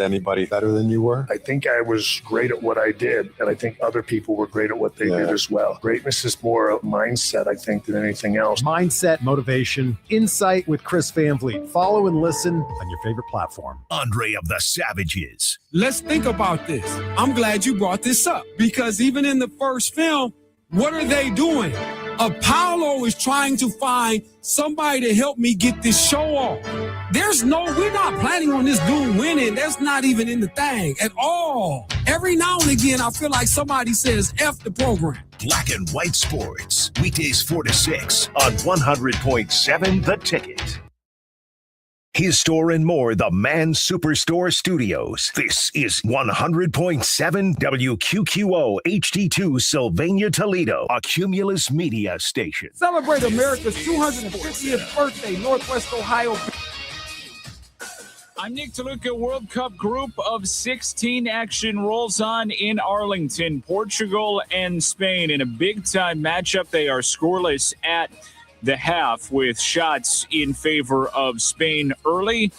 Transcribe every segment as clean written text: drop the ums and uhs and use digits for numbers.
Anybody better than you were? I think I was great at what I did, and I think other people were great at what they did as well. Greatness is more a mindset, I think, than anything else. Mindset, motivation, insight with Chris Van Vliet. Follow and listen on your favorite platform. Andre of the Savages. Let's think about this. I'm glad you brought this up, because even in the first film, what are they doing? Apollo is trying to find somebody to help me get this show off. We're not planning on this dude winning. That's not even in the thing at all. Every now and again, I feel like somebody says F the program. Black and White Sports. Weekdays 4 to 6 on 100.7 The Ticket. His Store and More, the Man Superstore Studios. This is 100.7 WQQO HD2 Sylvania, Toledo, a Cumulus media station. Celebrate America's 250th birthday, Northwest Ohio. I'm Nick DeLuca. World Cup Group of 16 action rolls on in Arlington. Portugal and Spain in a big-time matchup. They are scoreless at the half, with shots in favor of Spain early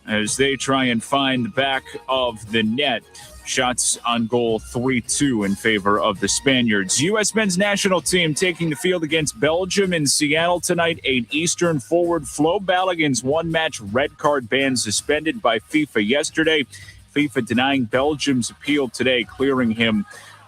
as they try and find the back of the net. Shots on goal 3-2 in favor of the Spaniards. U.S. men's national team taking the field against Belgium in Seattle tonight. 8 Eastern. Forward Flo Balogun's one-match red card ban suspended by FIFA yesterday. FIFA denying Belgium's appeal today, clearing him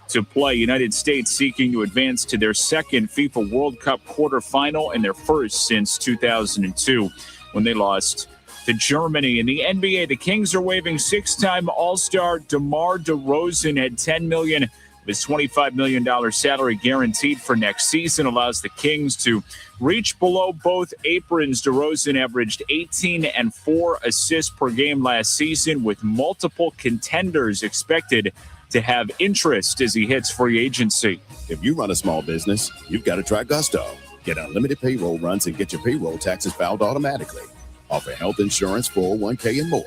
to play. United States seeking to advance to their second FIFA World Cup quarterfinal and their first since 2002 when they lost to Germany. In the NBA, the Kings are waiving 6-time All-Star DeMar DeRozan at $10 million. His $25 million salary guaranteed for next season allows the Kings to reach below both aprons. DeRozan averaged 18 and 4 assists per game last season, with multiple contenders expected to have interest as he hits free agency. If you run a small business, you've got to try Gusto. Get unlimited payroll runs and get your payroll taxes filed automatically. Offer health insurance, 401k, and more.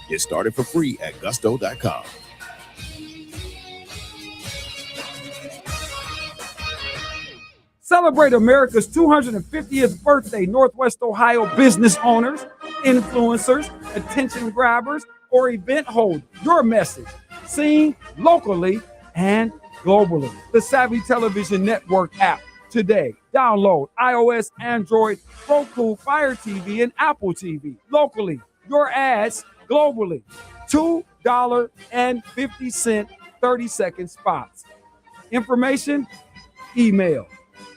Get started for free at gusto.com. Celebrate America's 250th birthday, Northwest Ohio business owners, influencers, attention grabbers, or event holders. Your message seen locally and globally. The Savvy Television Network app today. Download iOS, Android, ROKU, FIRETV, and Apple TV. Locally, your ads globally. $2.50 30-second spots. Information, email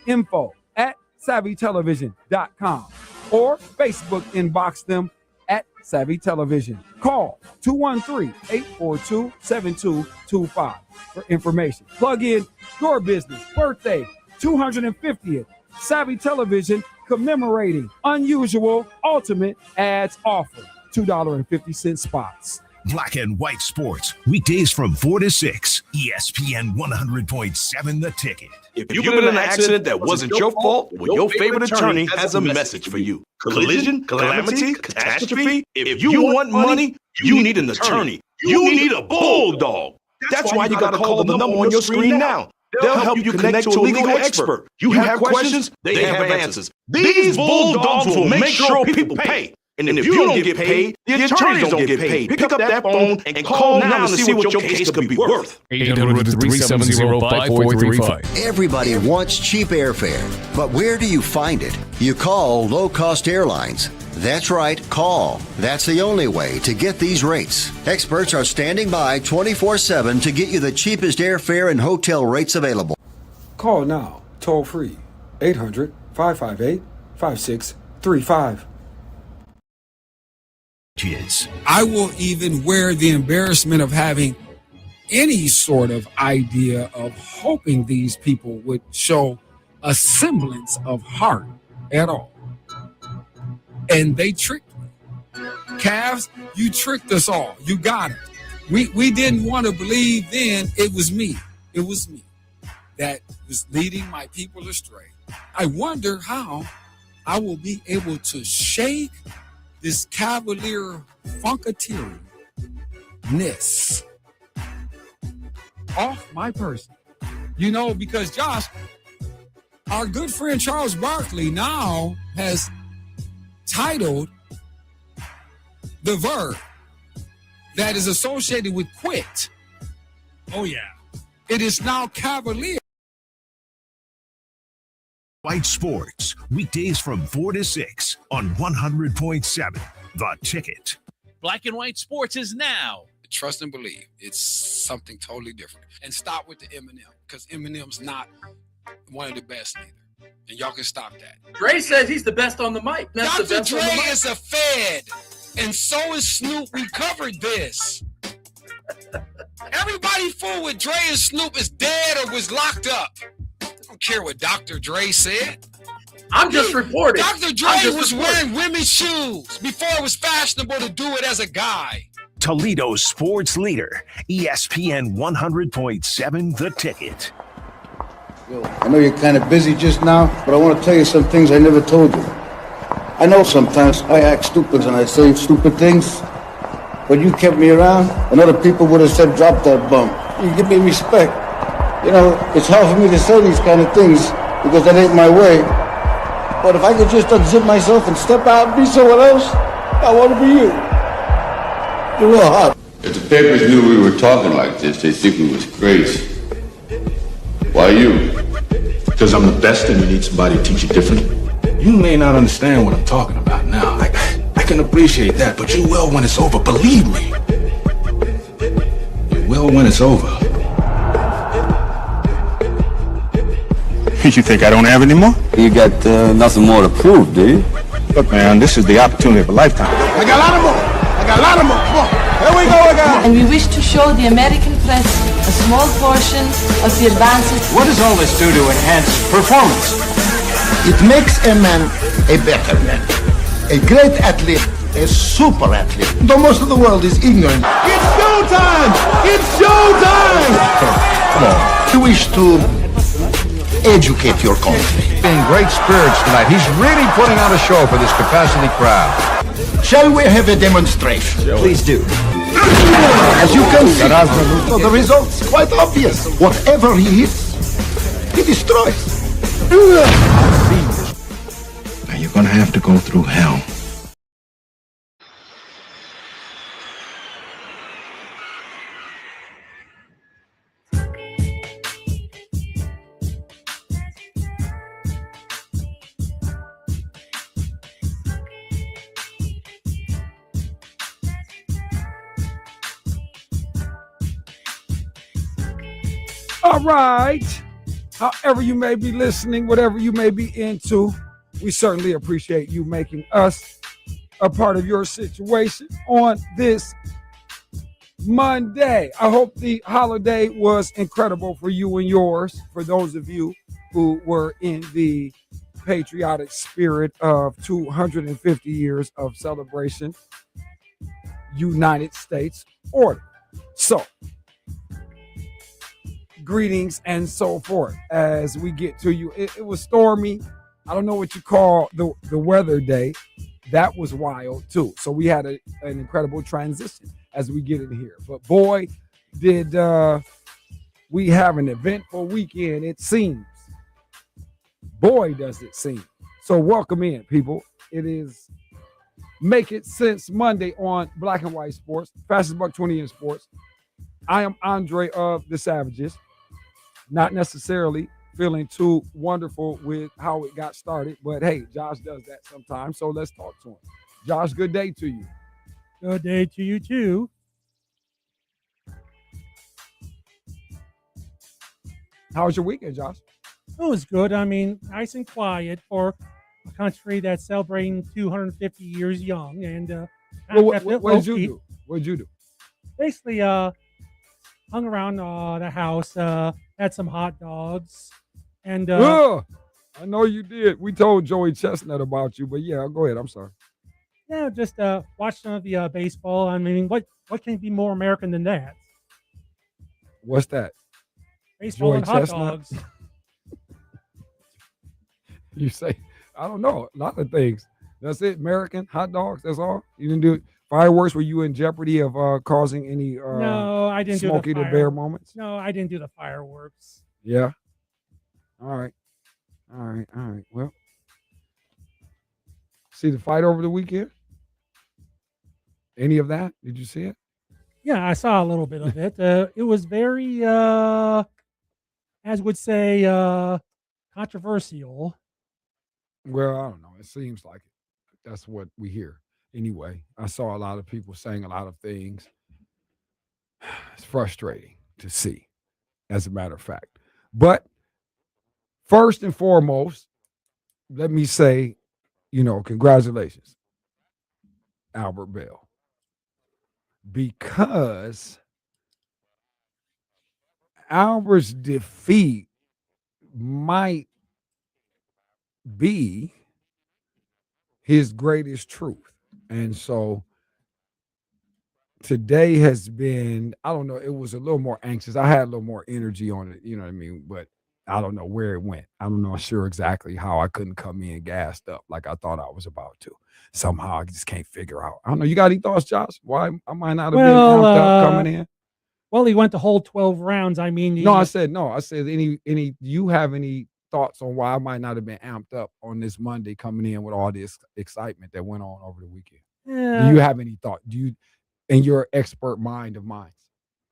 info@savvytelevision.com or Facebook inbox them at Savvy Television. Call 213-842-7225 for information. Plug in your business birthday, 250th. Savvy Television commemorating unusual ultimate ads offer. $2.50 spots. Black and White Sports. Weekdays from 4 to 6. ESPN 100.7 The Ticket. If you've been in an accident that wasn't your fault, well, your favorite attorney has a message for you. Collision, calamity, catastrophe. If you want money, you need an attorney. You need a bulldog. That's why you got to call the number on your screen now. They'll help you connect to a legal expert. You have questions, they have answers. These bulldogs will make sure people pay. And if you don't get paid, the attorneys don't get paid. Pick up that phone and call now to see what your case could be worth. 800-370-5435. Everybody wants cheap airfare, but where do you find it? You call Low Cost Airlines. That's right, call. That's the only way to get these rates. Experts are standing by 24/7 to get you the cheapest airfare and hotel rates available. Call now, toll free, 800-558-5635. I will even wear the embarrassment of having any sort of idea of hoping these people would show a semblance of heart at all. And they tricked me. Cavs, you tricked us all. You got it. We didn't want to believe then it was me. It was me that was leading my people astray. I wonder how I will be able to shake this cavalier funketeer-ness off my person. You know, because Josh, our good friend Charles Barkley now has titled the verb that is associated with quit. Oh, yeah. It is now Cavalier. White Sports, weekdays from 4 to 6 on 100.7 The Ticket. Black and White Sports is now. Trust and believe. It's something totally different. And stop with the Eminem, because Eminem's not one of the best either. And y'all can stop that. Dre says he's the best on the mic. Dr. Dre is a Fed, and so is Snoop. We covered this. Everybody fool with Dre and Snoop is dead or was locked up. I don't care what Dr. Dre said. I'm just reporting. Dr. Dre was wearing women's shoes before it was fashionable to do it as a guy. Toledo's sports leader, ESPN 100.7 The Ticket. I know you're kind of busy just now, but I want to tell you some things I never told you. I know sometimes I act stupid and I say stupid things, but you kept me around, and other people would have said, drop that bum. You give me respect. You know, it's hard for me to say these kind of things because that ain't my way. But if I could just unzip myself and step out and be someone else, I want to be you. You're real hot. If the papers knew we were talking like this, they'd think we was crazy. Why you? Because I'm the best and you need somebody to teach you different. You may not understand what I'm talking about now. I can appreciate that, but you will when it's over. Believe me. You will when it's over. You think I don't have any more? You got nothing more to prove, do you? Look, man, this is the opportunity of a lifetime. I got a lot of more. Come on. Here we go again. And we wish to show the American press a small portion of the advances. What does all this do to enhance performance? It makes a man a better man. A great athlete, a super athlete. Though most of the world is ignorant. It's showtime! It's showtime! Come on. You wish to educate your country. In great spirits tonight. He's really putting on a show for this capacity crowd. Shall we have a demonstration? Please do. As you can see, the result's quite obvious. Whatever he hits, he destroys. Now you're gonna have to go through hell. All right. However you may be listening, whatever you may be into, we certainly appreciate you making us a part of your situation on this Monday. I hope the holiday was incredible for you and yours, for those of you who were in the patriotic spirit of 250 years of celebration, United States order. So, greetings and so forth as we get to you. It was stormy. I don't know what you call the weather day. That was wild too. So we had an incredible transition as we get in here. But boy, did we have an eventful weekend, it seems. Boy, does it seem. So welcome in, people. It is Make It Sense Monday on Black and White Sports, fastest buck 20 in sports. I am Andre of the Savages. Not necessarily feeling too wonderful with how it got started, but hey, Josh does that sometimes, so let's talk to him. Josh, good day to you. Good day to you, too. How was your weekend, Josh? It was good. I mean, nice and quiet for a country that's celebrating 250 years young. And what did you do? What did you do? Basically, hung around the house, had some hot dogs, and I know you did. We told Joey Chestnut about you, but yeah, go ahead. I'm sorry. Yeah, just watched some of the baseball. I mean, what can be more American than that? What's that? Baseball Joey and hot Chestnut? dogs. You say, I don't know, a lot of things. That's it, American hot dogs. That's all. You didn't do fireworks. Were you in jeopardy of causing any? No, I didn't Smokey do the Bear moments. No, I didn't do the fireworks. Yeah. All right. Well, see the fight over the weekend? Any of that? Did you see it? Yeah, I saw a little bit of it. It was very, as would say, controversial. Well, I don't know. It seems like it. That's what we hear. Anyway, I saw a lot of people saying a lot of things. It's frustrating to see, as a matter of fact. But first and foremost, let me say, congratulations, Albert Bell, because Albert's defeat might be his greatest truth. And so today has been, I don't know, it was a little more anxious. I had a little more energy on it, you know what I mean? But I don't know where it went. I'm not sure exactly how I couldn't come in gassed up like I thought I was about to. Somehow I just can't figure out. I don't know. You got any thoughts, Josh? Why I might not have been amped up coming in? Well, he went the whole 12 rounds. I mean, No. I said any. You have any thoughts on why I might not have been amped up on this Monday coming in with all this excitement that went on over the weekend? Do you have any thought? Do you, in your expert mind of mine?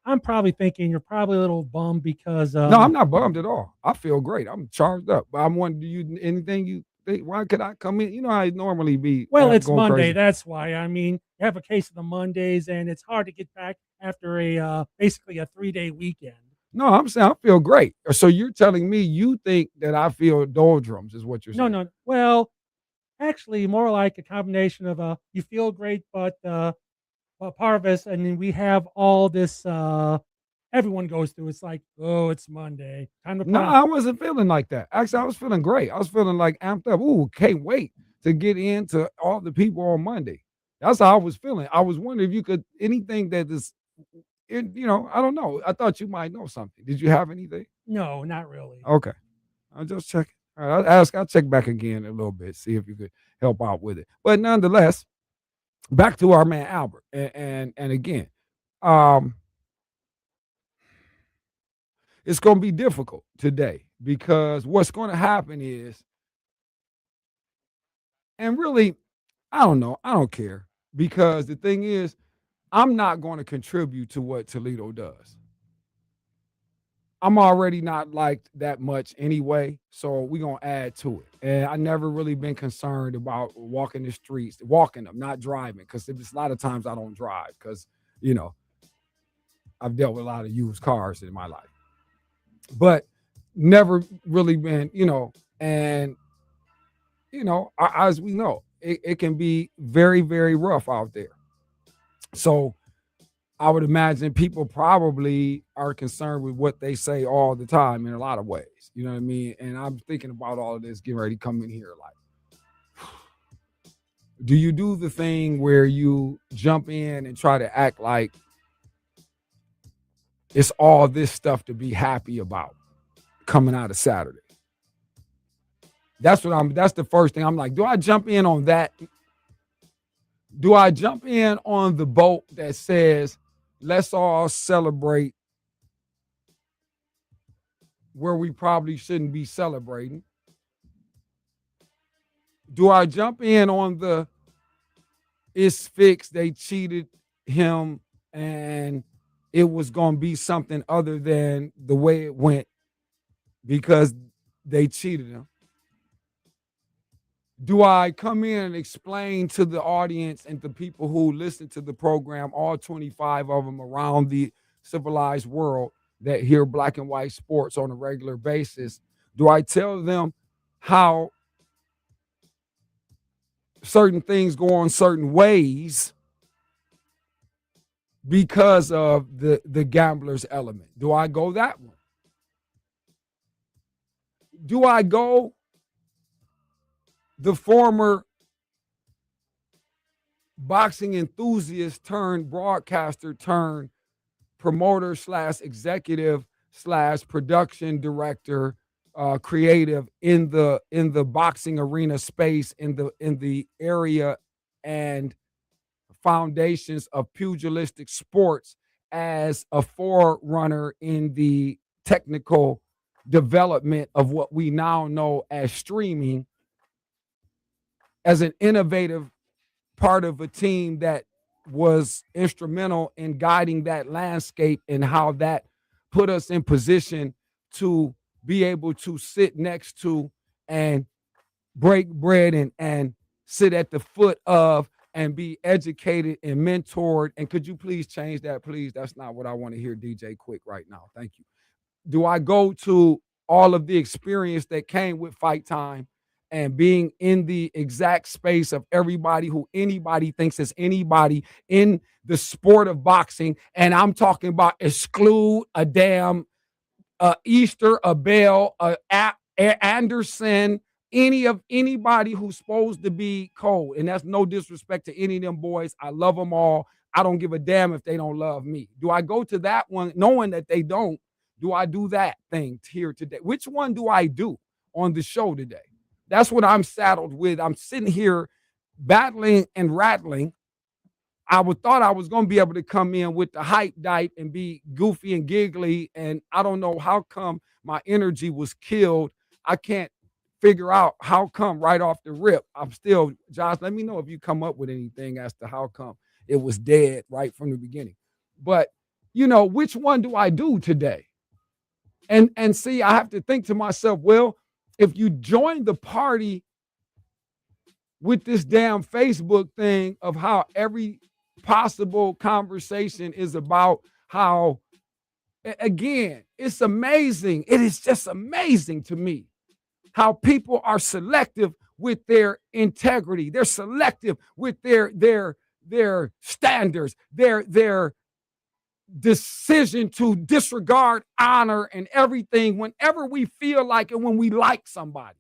I'm probably thinking you're probably a little bummed because no, I'm not bummed at all. I feel great. I'm charged up. But I'm wondering, do you anything you think? Why could I come in? You know, I normally be. Well, it's Monday. Crazy. That's why. I mean, you have a case of the Mondays, and it's hard to get back after a basically a 3-day weekend. No, I'm saying I feel great. So you're telling me you think that I feel doldrums is what you're saying? No. Well, actually, more like a combination of you feel great, but part of us, and then we have all this. Everyone goes through. It's like, oh, it's Monday. Time to. No, I wasn't feeling like that. Actually, I was feeling great. I was feeling like amped up. Ooh, can't wait to get into all the people on Monday. That's how I was feeling. I was wondering if you could anything that is, I don't know. I thought you might know something. Did you have anything? No, not really. Okay, I'll just check. All right, I'll check back again a little bit, see if you could help out with it. But nonetheless, back to our man Albert, and again, it's going to be difficult today because what's going to happen is, and really, I don't know, I don't care, because the thing is, I'm not going to contribute to what Toledo does. I'm already not liked that much anyway, so we're going to add to it. And I never really been concerned about walking the streets, walking them, not driving, because there's a lot of times I don't drive because, I've dealt with a lot of used cars in my life. But never really been, and, as we know, it can be very, very rough out there. So I would imagine people probably are concerned with what they say all the time in a lot of ways. You know what I mean? And I'm thinking about all of this, getting ready to come in here like, do you do the thing where you jump in and try to act like it's all this stuff to be happy about coming out of Saturday? That's the first thing I'm like, do I jump in on that? Do I jump in on the boat that says, let's all celebrate where we probably shouldn't be celebrating? Do I jump in on the, it's fixed, they cheated him and it was going to be something other than the way it went because they cheated him? Do I come in and explain to the audience and the people who listen to the program, all 25 of them around the civilized world that hear black and white sports on a regular basis, do I tell them how certain things go on certain ways because of the gambler's element? Do I go that one? Do I go the former boxing enthusiast turned broadcaster turned promoter / executive / production director, creative in the boxing arena space, in the area and foundations of pugilistic sports as a forerunner in the technical development of what we now know as streaming, as an innovative part of a team that was instrumental in guiding that landscape and how that put us in position to be able to sit next to and break bread and sit at the foot of and be educated and mentored. And could you please change that, please? That's not what I want to hear, DJ Quick, right now. Thank you. Do I go to all of the experience that came with Fight Time and being in the exact space of everybody who anybody thinks is anybody in the sport of boxing? And I'm talking about exclude a damn Easter, a Bell, a Anderson, anybody who's supposed to be cold. And that's no disrespect to any of them boys. I love them all. I don't give a damn if they don't love me. Do I go to that one knowing that they don't? Do I do that thing here today? Which one do I do on the show today? That's what I'm saddled with. I'm sitting here battling and rattling. I thought I was going to be able to come in with the hype dipe and be goofy and giggly. And I don't know how come my energy was killed. I can't figure out how come right off the rip. I'm still, Josh, let me know if you come up with anything as to how come it was dead right from the beginning. But, you know, which one do I do today? And see, I have to think to myself, well, if you join the party with this damn Facebook thing of how every possible conversation is about how, again, it's amazing. It is just amazing to me how people are selective with their integrity. They're selective with their standards, their decision to disregard honor and everything whenever we feel like it, when we like somebody.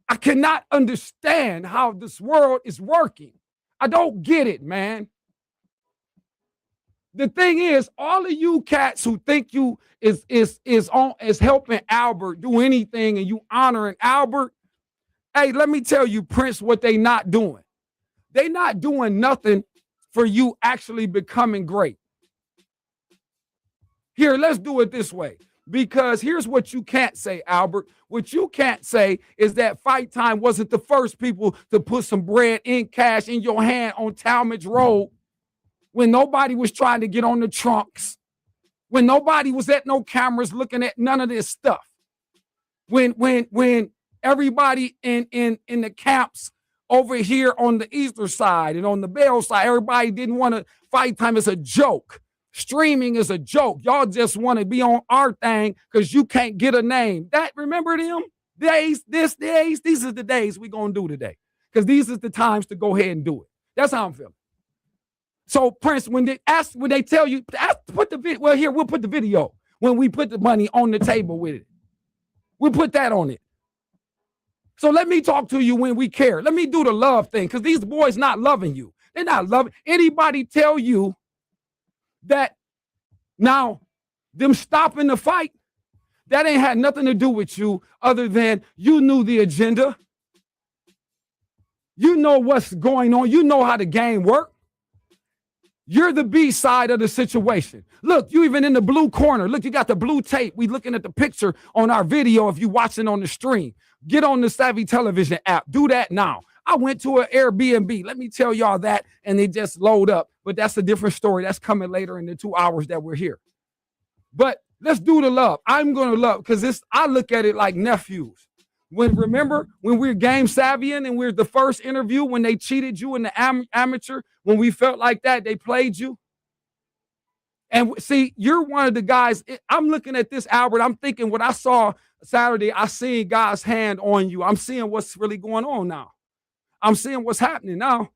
I cannot understand how this world is working. I don't get it, man. The thing is, all of you cats who think you is helping Albert do anything and you honoring Albert, hey, let me tell you, Prince, what they not doing. They not doing nothing for you actually becoming great. Here, let's do it this way. Because here's what you can't say, Albert. What you can't say is that Fight Time wasn't the first people to put some bread in cash in your hand on Talmadge Road when nobody was trying to get on the trunks, when nobody was at no cameras looking at none of this stuff, when everybody in the camps over here on the Easter side and on the Bell side, everybody didn't want to Fight Time as a joke. Streaming is a joke. Y'all just want to be on our thing because you can't get a name. That, remember them days, these are the days we're going to do today because these are the times to go ahead and do it. That's how I'm feeling. So, Prince, when they tell you, put the video, well, here, we'll put the video when we put the money on the table with it. We'll put that on it. So let me talk to you when we care. Let me do the love thing because these boys not loving you. They're not loving. Anybody tell you that now them stopping the fight, that ain't had nothing to do with you other than you knew the agenda. You know what's going on. You know how the game works. You're the B side of the situation. Look, you even in the blue corner. Look, you got the blue tape. We looking at the picture on our video if you watching on the stream. Get on the Savvy Television app. Do that now. I went to an Airbnb. Let me tell y'all that, and they just load up. But that's a different story. That's coming later in the 2 hours that we're here. But let's do the love. I'm going to love because I look at it like nephews. Remember when we're game savvy and we're the first interview when they cheated you in the amateur, when we felt like that, they played you. And see, you're one of the guys. I'm looking at this, Albert. I'm thinking what I saw Saturday, I seen God's hand on you. I'm seeing what's really going on now. I'm seeing what's happening now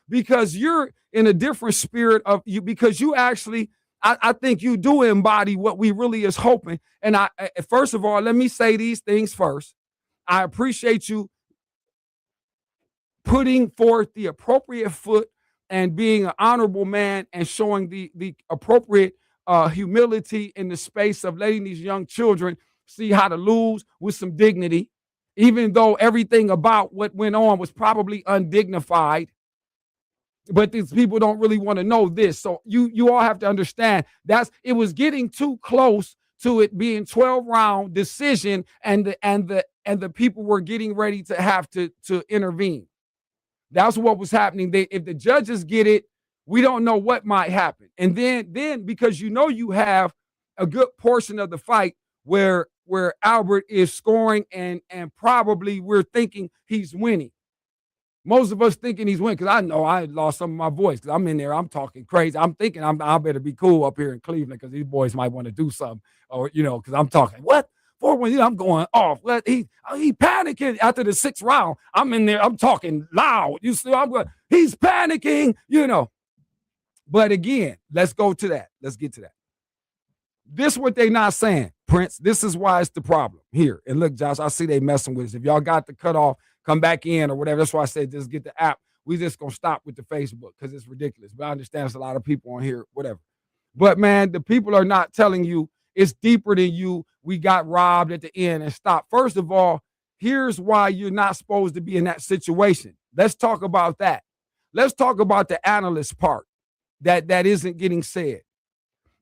because you're in a different spirit of you, because you actually, I think you do embody what we really is hoping. And first of all, let me say these things first. I appreciate you putting forth the appropriate foot and being an honorable man and showing the appropriate humility in the space of letting these young children see how to lose with some dignity, even though everything about what went on was probably undignified. But these people don't really want to know this. So you all have to understand it was getting too close to it being 12-round decision, and the people were getting ready to have to intervene. That's what was happening. If the judges get it, we don't know what might happen. And then because you have a good portion of the fight where Albert is scoring and probably we're thinking he's winning. Most of us thinking he's winning, because I know I lost some of my voice because I'm in there, I'm talking crazy. I'm thinking I better be cool up here in Cleveland because these boys might want to do something, or because I'm talking what. I'm going off. He panicking after the 6th round. I'm in there. I'm talking loud. You see, he's panicking. But again, let's go to that. Let's get to that. This what they not saying, Prince. This is why it's the problem here. And look, Josh, I see they messing with us. If y'all got the cutoff, come back in or whatever. That's why I said just get the app. We just gonna stop with the Facebook because it's ridiculous. But I understand there's a lot of people on here, whatever. But man, the people are not telling you it's deeper than you. We got robbed at the end and stop. First of all, here's why you're not supposed to be in that situation. Let's talk about that. Let's talk about the analyst part that isn't getting said,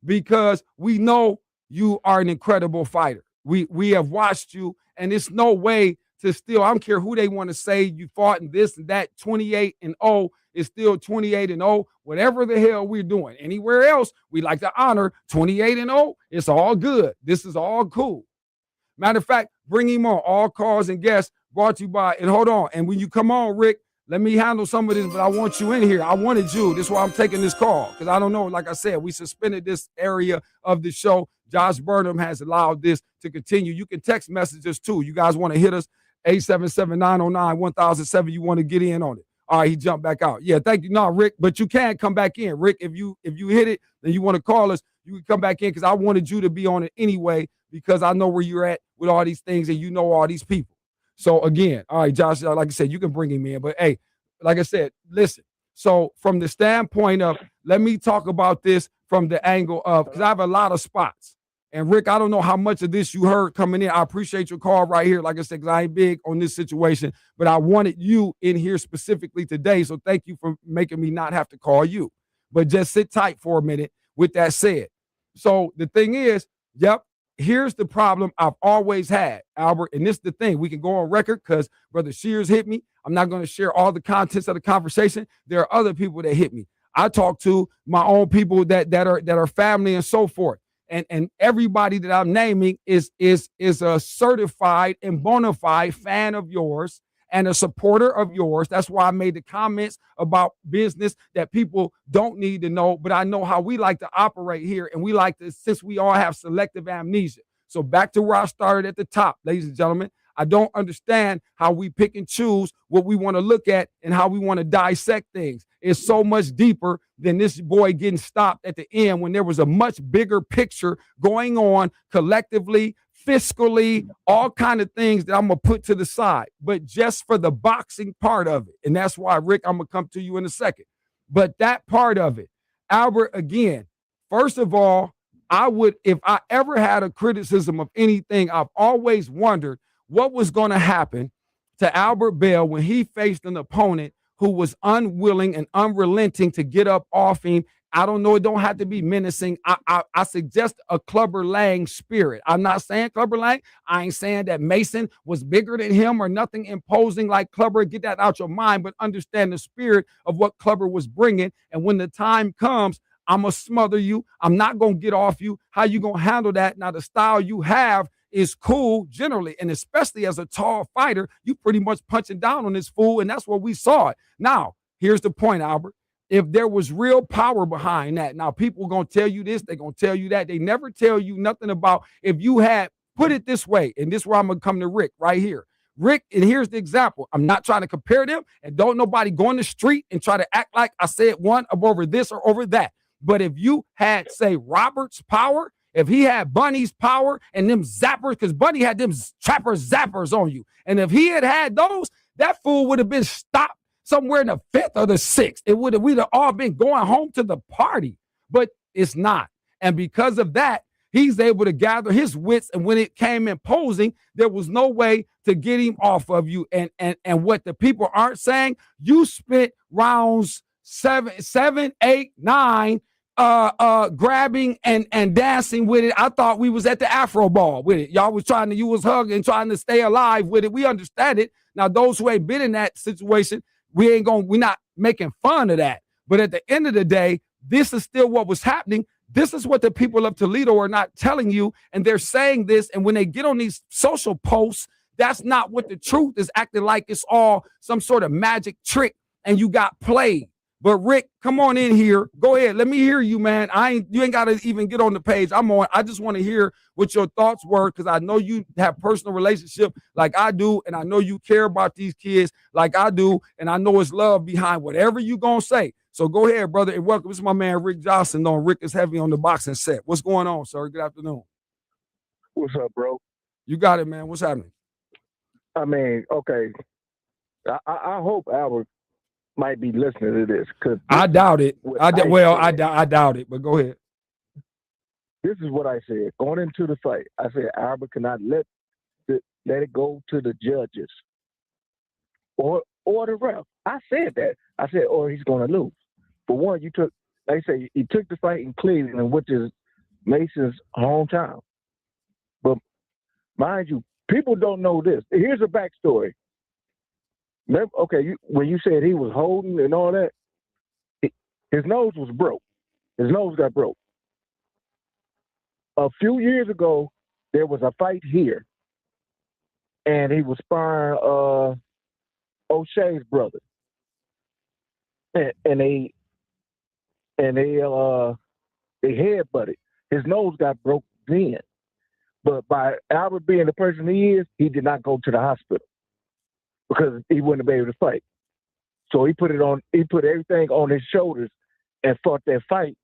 because we know you are an incredible fighter. We have watched you, and it's no way to still, I don't care who they want to say you fought in this and that, 28-0 is still 28-0, whatever the hell we're doing. Anywhere else, we like to honor 28-0. It's all good. This is all cool. Matter of fact, bring him on. All calls and guests brought to you by, and hold on. And when you come on, Rick, let me handle some of this, but I want you in here. I wanted you. This is why I'm taking this call, because I don't know. Like I said, we suspended this area of the show. Josh Burnham has allowed this to continue. You can text messages too. You guys want to hit us, 877-909-1007. You want to get in on it. All right, he jumped back out. Yeah, thank you. No, Rick, but you can come back in. Rick, if you hit it, then you want to call us, you can come back in, because I wanted you to be on it anyway, because I know where you're at with all these things and you know all these people. So again, all right, Josh, like I said, you can bring him in, but hey, like I said, listen. So from the standpoint of, let me talk about this from the angle of, because I have a lot of spots. And Rick, I don't know how much of this you heard coming in. I appreciate your call right here. Like I said, because I ain't big on this situation, but I wanted you in here specifically today. So thank you for making me not have to call you. But just sit tight for a minute with that said. So the thing is, yep, here's the problem I've always had, Albert. And this is the thing. We can go on record because Brother Shears hit me. I'm not going to share all the contents of the conversation. There are other people that hit me. I talk to my own people that are family and so forth. And everybody that I'm naming is a certified and bona fide fan of yours and a supporter of yours. That's why I made the comments about business that people don't need to know, but I know how we like to operate here, and we like to, since we all have selective amnesia. So back to where I started at the top, ladies and gentlemen, I don't understand how we pick and choose what we want to look at and how we want to dissect things. It's so much deeper than this boy getting stopped at the end when there was a much bigger picture going on collectively, fiscally, all kind of things that I'm going to put to the side. But just for the boxing part of it, and that's why, Rick, I'm going to come to you in a second. But that part of it, Albert, again, first of all, I would, if I ever had a criticism of anything, I've always wondered what was going to happen to Albert Bell when he faced an opponent who was unwilling and unrelenting to get up off him. I don't know. It don't have to be menacing. I suggest a Clubber Lang spirit. I'm not saying Clubber Lang. I ain't saying that Mason was bigger than him or nothing imposing like Clubber. Get that out your mind, but understand the spirit of what Clubber was bringing. And when the time comes, I'm going to smother you. I'm not going to get off you. How you going to handle that? Now, the style you have is cool generally, and especially as a tall fighter, you pretty much punching down on this fool, and that's what we saw it. Now, here's the point, Albert. If there was real power behind that, now people are going to tell you this, they're going to tell you that. They never tell you nothing about if you had, put it this way, and this is where I'm going to come to Rick right here. Rick, and here's the example. I'm not trying to compare them, and don't nobody go in the street and try to act like I said one over this or over that. But if you had, say, Robert's power, if he had Bunny's power and them zappers, because Bunny had them trapper zappers on you, and if he had those, that fool would have been stopped somewhere in the 5th or the 6th. We'd have all been going home to the party, but it's not. And because of that, he's able to gather his wits. And when it came imposing, there was no way to get him off of you. And what the people aren't saying, you spent rounds 7, 8, 9, grabbing and dancing with it. I thought we was at the Afro ball with it. Y'all was you was hugging, trying to stay alive with it. We understand it. Now, those who ain't been in that situation, we're not making fun of that. But at the end of the day, this is still what was happening. This is what the people of Toledo are not telling you. And they're saying this. And when they get on these social posts, that's not what the truth is, acting like it's all some sort of magic trick and you got played. But Rick, come on in here. Go ahead. Let me hear you, man. You ain't got to even get on the page. I'm on. I just want to hear what your thoughts were, because I know you have personal relationship like I do, and I know you care about these kids like I do, and I know it's love behind whatever you gonna say. So go ahead, brother, and welcome. This is my man Rick Johnson on Rick is Heavy on the Boxing Set. What's going on, sir? Good afternoon. What's up, bro? You got it, man. What's happening? I mean, okay. I hope Albert might be listening to this, because I doubt it. I doubt it. But go ahead. This is what I said going into the fight. I said Albert cannot let it go to the judges or the ref. I said that. I said, or he's going to lose. For one, he took the fight in Cleveland, which is Mason's hometown. But mind you, people don't know this. Here's a backstory. Okay, when you said he was holding and all that, his nose was broke. His nose got broke. A few years ago, there was a fight here, and he was sparring O'Shea's brother, and they headbutted. His nose got broke then, but by Albert being the person he is, he did not go to the hospital, because he wouldn't be able to fight. So he put everything on his shoulders and fought that fight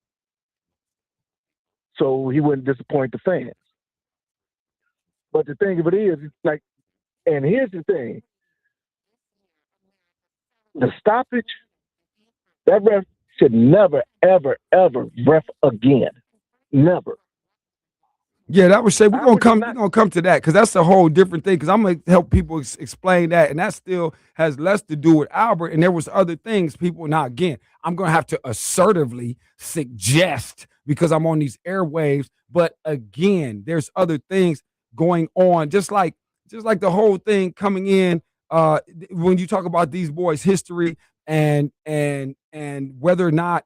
so he wouldn't disappoint the fans. But the thing of it is, like, and here's the thing. The stoppage, that ref should never, ever, ever ref again. Never. Yeah, that would say we're gonna come to that, because that's a whole different thing. Because I'm gonna help people explain that, and that still has less to do with Albert. And there was other things people. Now again, I'm gonna have to assertively suggest, because I'm on these airwaves. But again, there's other things going on, just like the whole thing coming in. When you talk about these boys' history and whether or not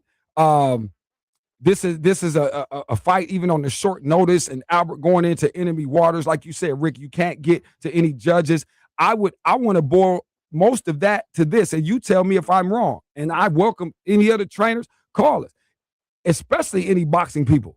this is a fight even on the short notice, and Albert going into enemy waters, like you said, Rick, you can't get to any judges. I want to boil most of that to this, and you tell me if I'm wrong. And I welcome any other trainers, call us, especially any boxing people.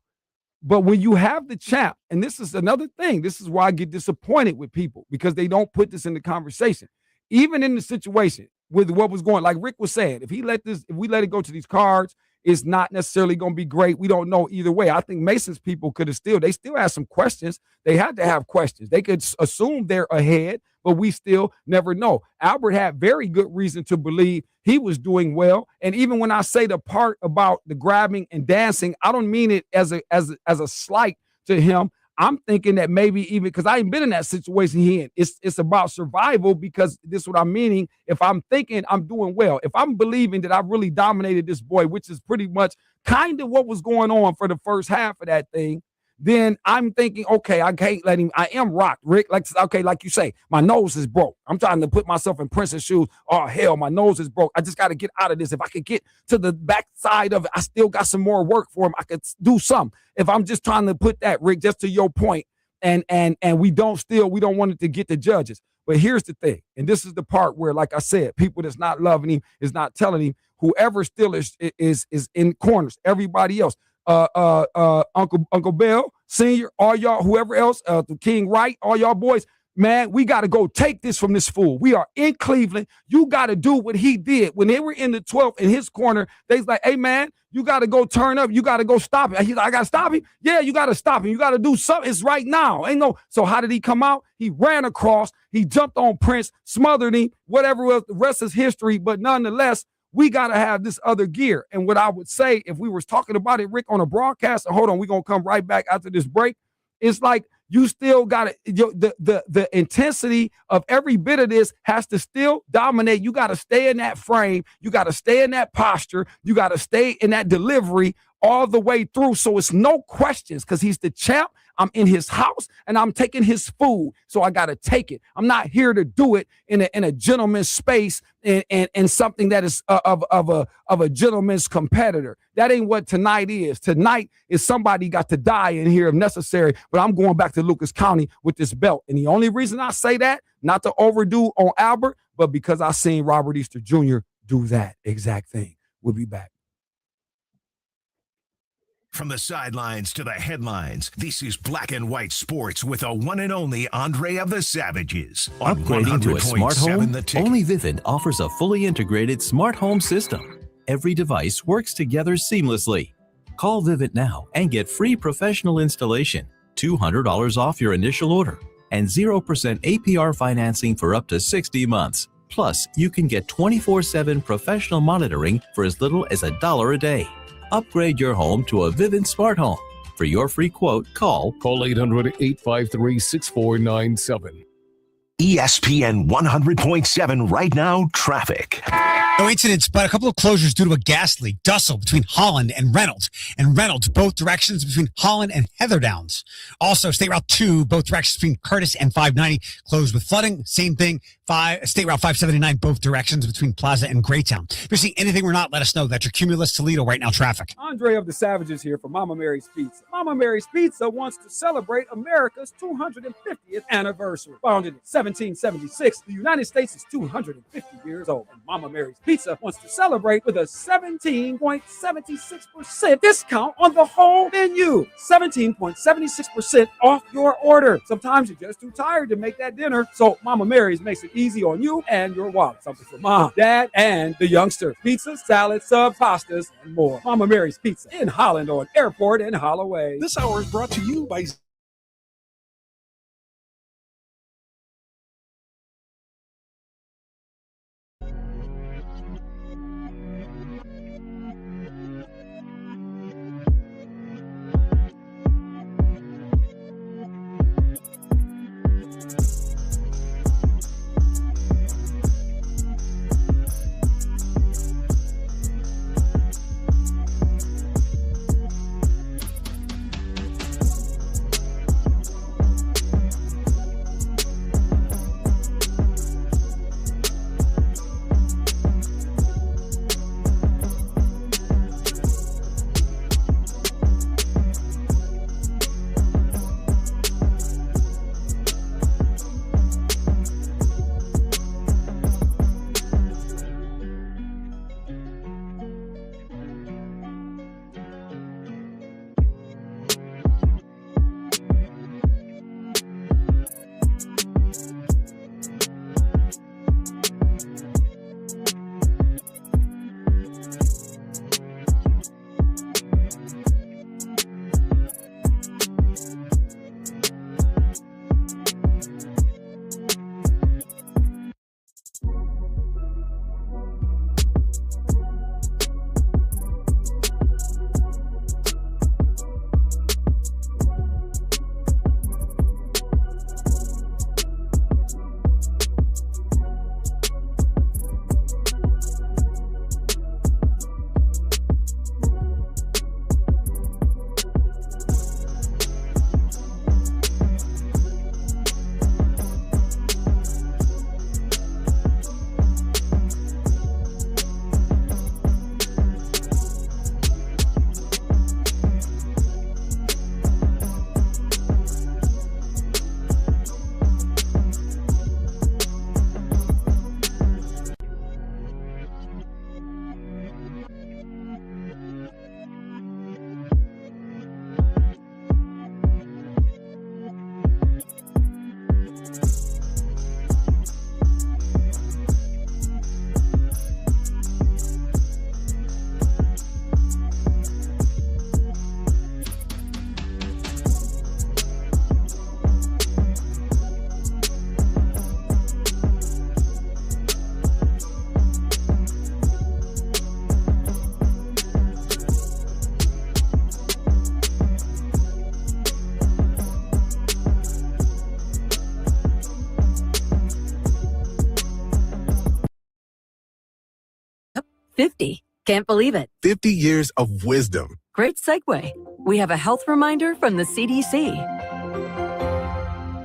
But when you have the champ, and this is another thing, this is why I get disappointed with people, because they don't put this in the conversation. Even in the situation with what was going, like Rick was saying, if we let it go to these cards, it's not necessarily going to be great. We don't know either way. I think Mason's people they still have some questions. They had to have questions. They could assume they're ahead, but we still never know. Albert had very good reason to believe he was doing well. And even when I say the part about the grabbing and dancing, I don't mean it as a slight to him. I'm thinking that maybe even because I ain't been in that situation he in. It's about survival, because this is what I'm meaning. If I'm thinking I'm doing well, if I'm believing that I really dominated this boy, which is pretty much kind of what was going on for the first half of that thing, then I'm thinking, okay, I can't let him. I am rocked, Rick. Like you say, my nose is broke. I'm trying to put myself in Prince's shoes. Oh, hell, my nose is broke. I just got to get out of this. If I could get to the back side of it, I still got some more work for him. I could do something. If I'm just trying to put that, Rick, just to your point, and we don't want it to get the judges. But here's the thing, and this is the part where, like I said, people that's not loving him is not telling him. Whoever still is in corners, everybody else. Uncle Bell Senior, all y'all, whoever else, the King Wright, all y'all boys, man, we got to go take this from this fool. We are in Cleveland. You got to do what he did when they were in the 12th in his corner. They's like, hey man, you got to go turn up. You got to go stop it. He's like, I got to stop him. Yeah, you got to stop him. You got to do something. It's right now. Ain't no. So how did he come out? He ran across. He jumped on Prince, smothered him. Whatever else, the rest is history. But nonetheless, we got to have this other gear. And what I would say, if we were talking about it, Rick, on a broadcast, and hold on, we're going to come right back after this break. It's like you still got to, the intensity of every bit of this has to still dominate. You got to stay in that frame. You got to stay in that posture. You got to stay in that delivery all the way through. So it's no questions because he's the champ. I'm in his house and I'm taking his food. So I got to take it. I'm not here to do it in a gentleman's space and something that is of a gentleman's competitor. That ain't what tonight is. Tonight is somebody got to die in here if necessary, but I'm going back to Lucas County with this belt. And the only reason I say that, not to overdo on Albert, but because I seen Robert Easter Jr. do that exact thing. We'll be back. From the sidelines to the headlines, this is Black and White Sports with the one and only Andre of the Savages. On Upgrading to a smart home? The Ticket. Only Vivint offers a fully integrated smart home system. Every device works together seamlessly. Call Vivint now and get free professional installation, $200 off your initial order, and 0% APR financing for up to 60 months. Plus, you can get 24/7 professional monitoring for as little as $1 a day. Upgrade your home to a Vivint smart home. For your free quote, call 800-853-6497. ESPN 100.7 right now, traffic. No incidents, but a couple of closures due to a gas leak. Dussel between Holland and Reynolds both directions between Holland and Heatherdowns. Also, State Route 2, both directions between Curtis and 590, closed with flooding. Same thing, State Route 579, both directions between Plaza and Greytown. If you're seeing anything or not, let us know. That's your Cumulus Toledo right now traffic. Andre of the Savages here for Mama Mary's Pizza. Mama Mary's Pizza wants to celebrate America's 250th anniversary. Founded in 1776, the United States is 250 years old. And Mama Mary's Pizza wants to celebrate with a 17.76% discount on the whole menu. 17.76% off your order. Sometimes you're just too tired to make that dinner, so Mama Mary's makes it easy on you and your wallet. Something for mom, dad, and the youngsters. Pizza, salad, subs, pastas, and more. Mama Mary's Pizza in Holland on Airport and Holloway. This hour is brought to you by Can't believe it. 50 years of wisdom Great segue. We have a health reminder from the CDC.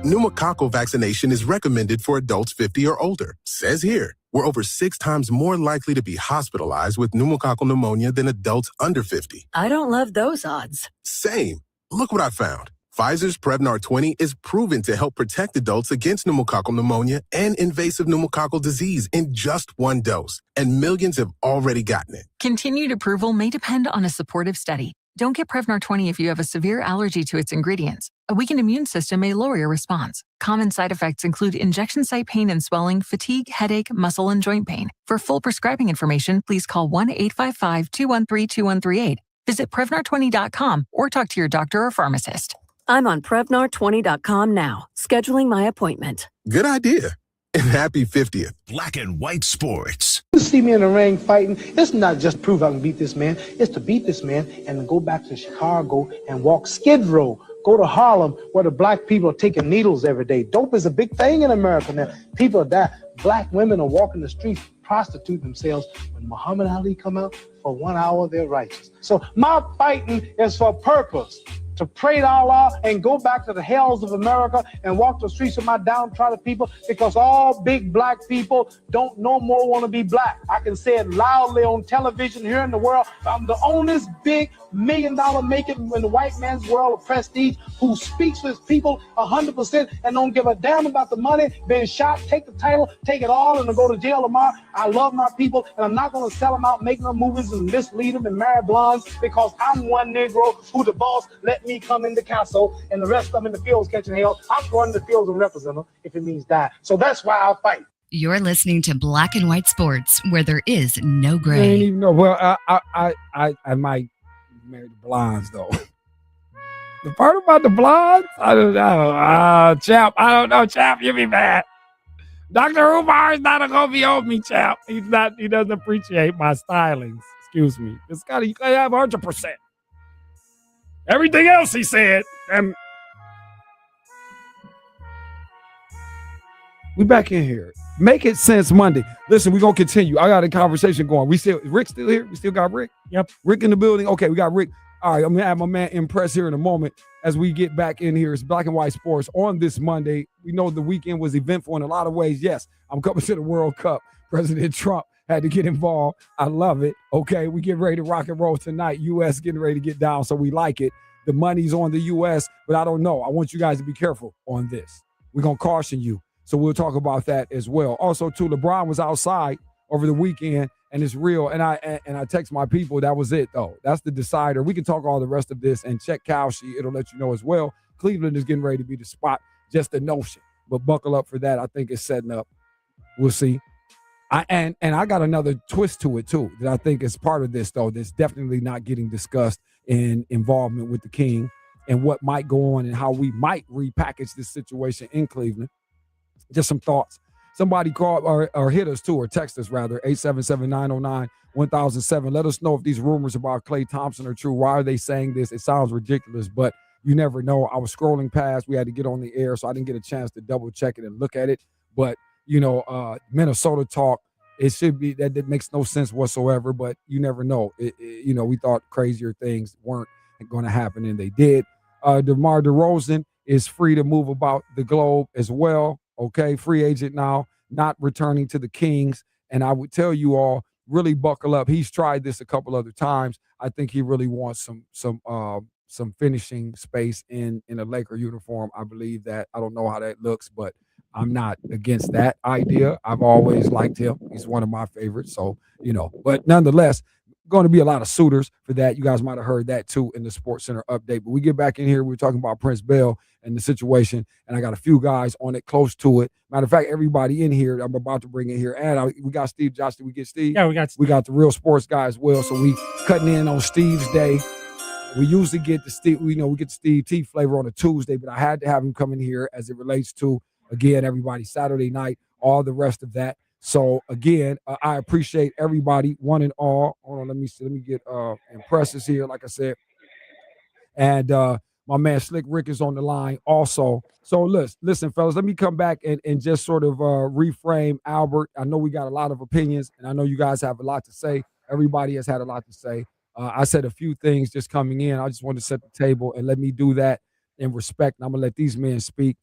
Pneumococcal vaccination is recommended for adults 50 or older. Says here, we're over 6 times more likely to be hospitalized with pneumococcal pneumonia than adults under 50. I don't love those odds. Same. Look what I found. Pfizer's Prevnar 20 is proven to help protect adults against pneumococcal pneumonia and invasive pneumococcal disease in just 1 dose, and millions have already gotten it. Continued approval may depend on a supportive study. Don't get Prevnar 20 if you have a severe allergy to its ingredients. A weakened immune system may lower your response. Common side effects include injection site pain and swelling, fatigue, headache, muscle, and joint pain. For full prescribing information, please call 1-855-213-2138. Visit Prevnar20.com or talk to your doctor or pharmacist. I'm on Prevnar20.com now, scheduling my appointment. Good idea. And happy 50th. Black and White Sports. You see me in the ring fighting, it's not just prove I can beat this man. It's to beat this man and then go back to Chicago and walk Skid Row. Go to Harlem where the black people are taking needles every day. Dope is a big thing in America now. People are dying. Black women are walking the streets, prostitute themselves. When Muhammad Ali come out, for 1 hour, they're righteous. So my fighting is for purpose. To pray to Allah and go back to the hells of America and walk the streets of my downtrodden people, because all big black people don't no more want to be black. I can say it loudly on television here in the world. I'm the only big $1 million making in the white man's world of prestige who speaks for his people 100% and don't give a damn about the money, being shot, take the title, take it all, and to go to jail tomorrow. I love my people, and I'm not going to sell them out, make them movies and mislead them and marry blondes, because I'm one Negro who the boss let me come in the castle and the rest of them in the fields catching hell. I'm going to the fields and represent them if it means die. So that's why I'll fight. You're listening to Black and White Sports, where there is no I gray. ain't even know. Well, I might marry the blondes though. The part about the blondes, I don't know. Chap, I don't know. Chap, you be mad. Dr. Umar is not gonna be on me, chap. He doesn't appreciate my stylings. Excuse me. You gotta have 100%. Everything else he said. And we back in here. Make it sense Monday. Listen, we're gonna continue. I got a conversation going. Rick's still here? We still got Rick? Yep. Rick in the building. Okay, we got Rick. All right, I'm gonna have my man Impress here in a moment as we get back in here. It's Black and White Sports on this Monday. We know the weekend was eventful in a lot of ways. Yes, I'm coming to the World Cup. President Trump had to get involved. I love it. Okay, we get ready to rock and roll tonight. U.S. getting ready to get down, so we like it. The money's on the U.S., but I don't know. I want you guys to be careful on this. We're going to caution you. So we'll talk about that as well. Also, too, LeBron was outside over the weekend, and it's real. And I text my people. That was it, though. That's the decider. We can talk all the rest of this and check Cowshe. It'll let you know as well. Cleveland is getting ready to be the spot. Just a notion. But buckle up for that. I think it's setting up. We'll see. And I got another twist to it, too, that I think is part of this, though, that's definitely not getting discussed in involvement with the King and what might go on and how we might repackage this situation in Cleveland. Just some thoughts. Somebody call or hit us, too, or text us, rather, 877-909-1007. Let us know if these rumors about Klay Thompson are true. Why are they saying this? It sounds ridiculous, but you never know. I was scrolling past. We had to get on the air, so I didn't get a chance to double-check it and look at it. But Minnesota talk, it should be that makes no sense whatsoever, but you never know. We thought crazier things weren't going to happen, and they did. DeMar DeRozan is free to move about the globe as well. Okay, free agent now, not returning to the Kings. And I would tell you all, really buckle up. He's tried this a couple other times. I think he really wants some finishing space in a Laker uniform. I believe that. I don't know how that looks, but I'm not against that idea. I've always liked him. He's one of my favorites. So, but nonetheless, going to be a lot of suitors for that. You guys might have heard that too in the Sports Center update. But we get back in here. We're talking about Prince Bell and the situation. And I got a few guys on it close to it. Matter of fact, everybody in here, I'm about to bring in here. And we got Steve. Josh, did we get Steve? Yeah, we got Steve. We got the real sports guy as well. So we cutting in on Steve's day. We usually get the Steve, we get the Steve T flavor on a Tuesday, but I had to have him come in here as it relates to, again, everybody, Saturday night, all the rest of that. So again, I appreciate everybody, one and all. Hold on, let me get Impresses here, like I said. And my man Slick Rick is on the line also. So listen, fellas, let me come back and just sort of reframe Albert. I know we got a lot of opinions, and I know you guys have a lot to say. Everybody has had a lot to say. I said a few things just coming in. I just want to set the table and let me do that in respect. And I'm gonna let these men speak.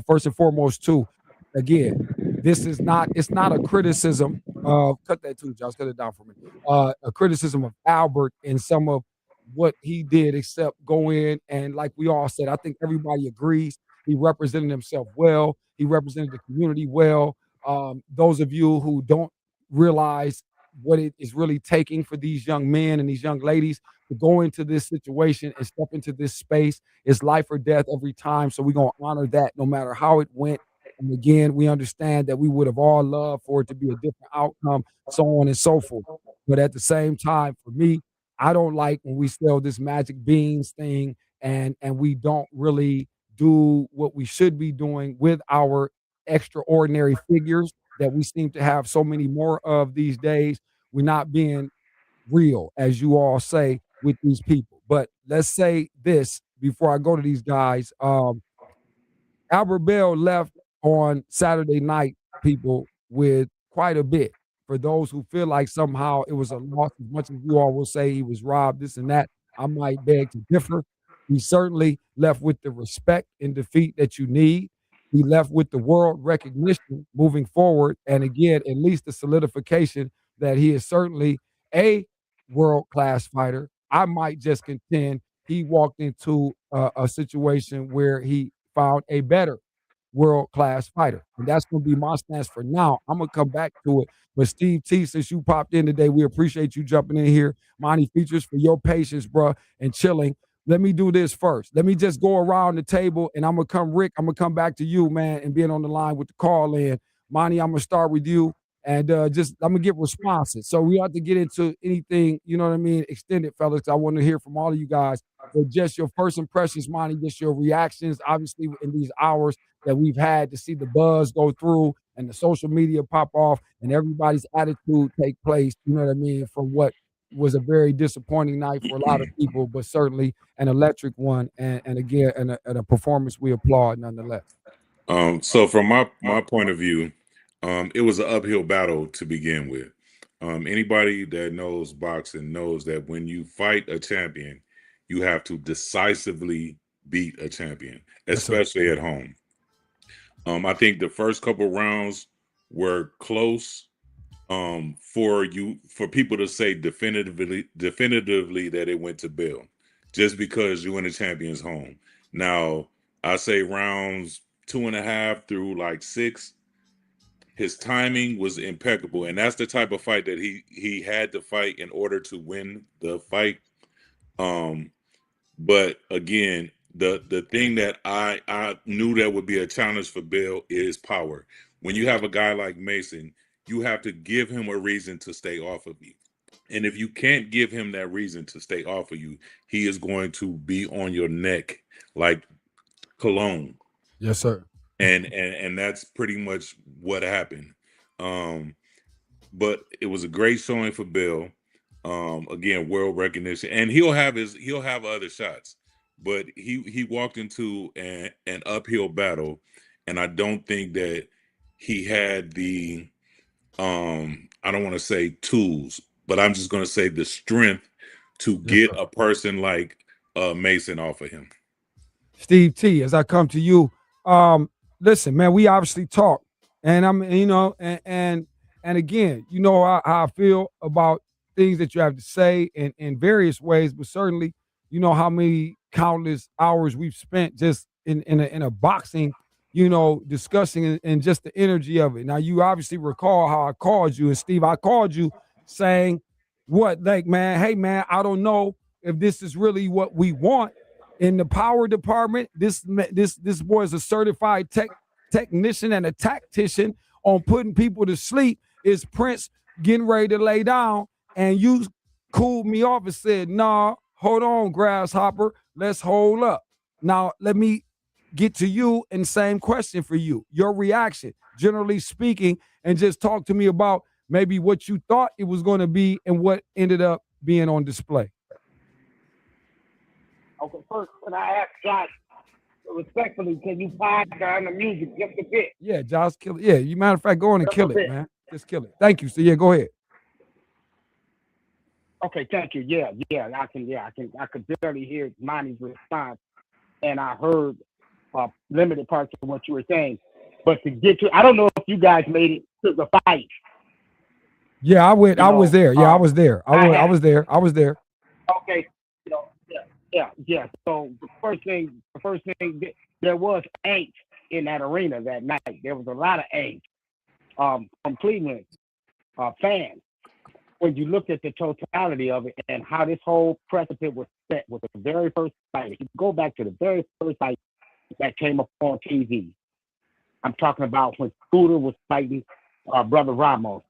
First and foremost, too, again, it's not a criticism of cut that too, Josh, cut it down for me. A criticism of Albert and some of what he did, except go in and like we all said, I think everybody agrees he represented himself well. He represented the community well. Those of you who don't realize what it is really taking for these young men and these young ladies to go into this situation and step into this space, it's life or death every time. So we're going to honor that no matter how it went. And again, we understand that we would have all loved for it to be a different outcome, so on and so forth. But at the same time, for me, I don't like when we sell this magic beans thing and we don't really do what we should be doing with our extraordinary figures that we seem to have so many more of these days. We're not being real, as you all say, with these people. But let's say this before I go to these guys. Albert Bell left on Saturday night, people, with quite a bit. For those who feel like somehow it was a loss, as much as you all will say he was robbed, this and that, I might beg to differ. He certainly left with the respect and defeat that you need. He left with the world recognition moving forward. And again, at least the solidification that he is certainly a world-class fighter. I might just contend he walked into a situation where he found a better world-class fighter. And that's going to be my stance for now. I'm going to come back to it. But Steve T, since you popped in today, we appreciate you jumping in here. Monty Features, for your patience, bro, and chilling. Let me do this first. Let me just go around the table, and I'm going to come, Rick, I'm going to come back to you, man, and being on the line with the call in. Monty, I'm going to start with you, and just I'm going to get responses. So we have to get into anything, you know what I mean, extended, fellas. I want to hear from all of you guys. But just your first impressions, Monty, just your reactions, obviously, in these hours that we've had to see the buzz go through and the social media pop off and everybody's attitude take place, you know what I mean, from what was a very disappointing night for a lot of people, but certainly an electric one. And again, and a performance we applaud nonetheless. So from my point of view, it was an uphill battle to begin with. Anybody that knows boxing knows that when you fight a champion, you have to decisively beat a champion, especially at home. I think the first couple rounds were close for people to say definitively that it went to Bill, just because you're in the champion's home. Now, I say rounds 2.5 through like 6, his timing was impeccable, and that's the type of fight that he had to fight in order to win the fight. But again, the thing that I knew that would be a challenge for Bill is power. When you have a guy like Mason, you have to give him a reason to stay off of you. And if you can't give him that reason to stay off of you, he is going to be on your neck like cologne. Yes, sir. And that's pretty much what happened. But it was a great showing for Bill. Again, world recognition, and he'll have other shots, but he walked into an uphill battle, and I don't think that he had the I don't want to say tools, but I'm just going to say the strength to get a person like Mason off of him. Steve T, as I come to you, listen, man, we obviously talk, and I'm, and again, you know how I feel about things that you have to say in various ways, but certainly, you know how many countless hours we've spent just in a boxing, discussing and just the energy of it. Now, you obviously recall how I called you, and Steve, I called you saying, what, like, man, hey, man, I don't know if this is really what we want in the power department. This boy is a certified technician and a tactician on putting people to sleep. Is Prince getting ready to lay down? And you cooled me off and said, nah, hold on, Grasshopper, let's hold up. Now, let me get to you, and same question for you. Your reaction, generally speaking, and just talk to me about maybe what you thought it was going to be and what ended up being on display. Okay, first, when I ask Josh, respectfully, can you pause down the music just a bit? Yeah, Josh, kill it. Yeah, you matter of fact, go on and kill it, man. Just kill it. Thank you. So, yeah, go ahead. Okay, thank you. Yeah, I could barely hear Monty's response, and I heard limited parts of what you were saying. But to get to, I don't know if you guys made it to the fight. Yeah, I went. You I was know, there. Yeah, I was there. I was there. I was there. okay, yeah. So the first thing, there was angst in that arena that night. There was a lot of angst from Cleveland fans. When you look at the totality of it and how this whole precedent was set with the very first fight, if you go back to the very first fight that came up on TV, I'm talking about when Scooter was fighting Brother Ramos,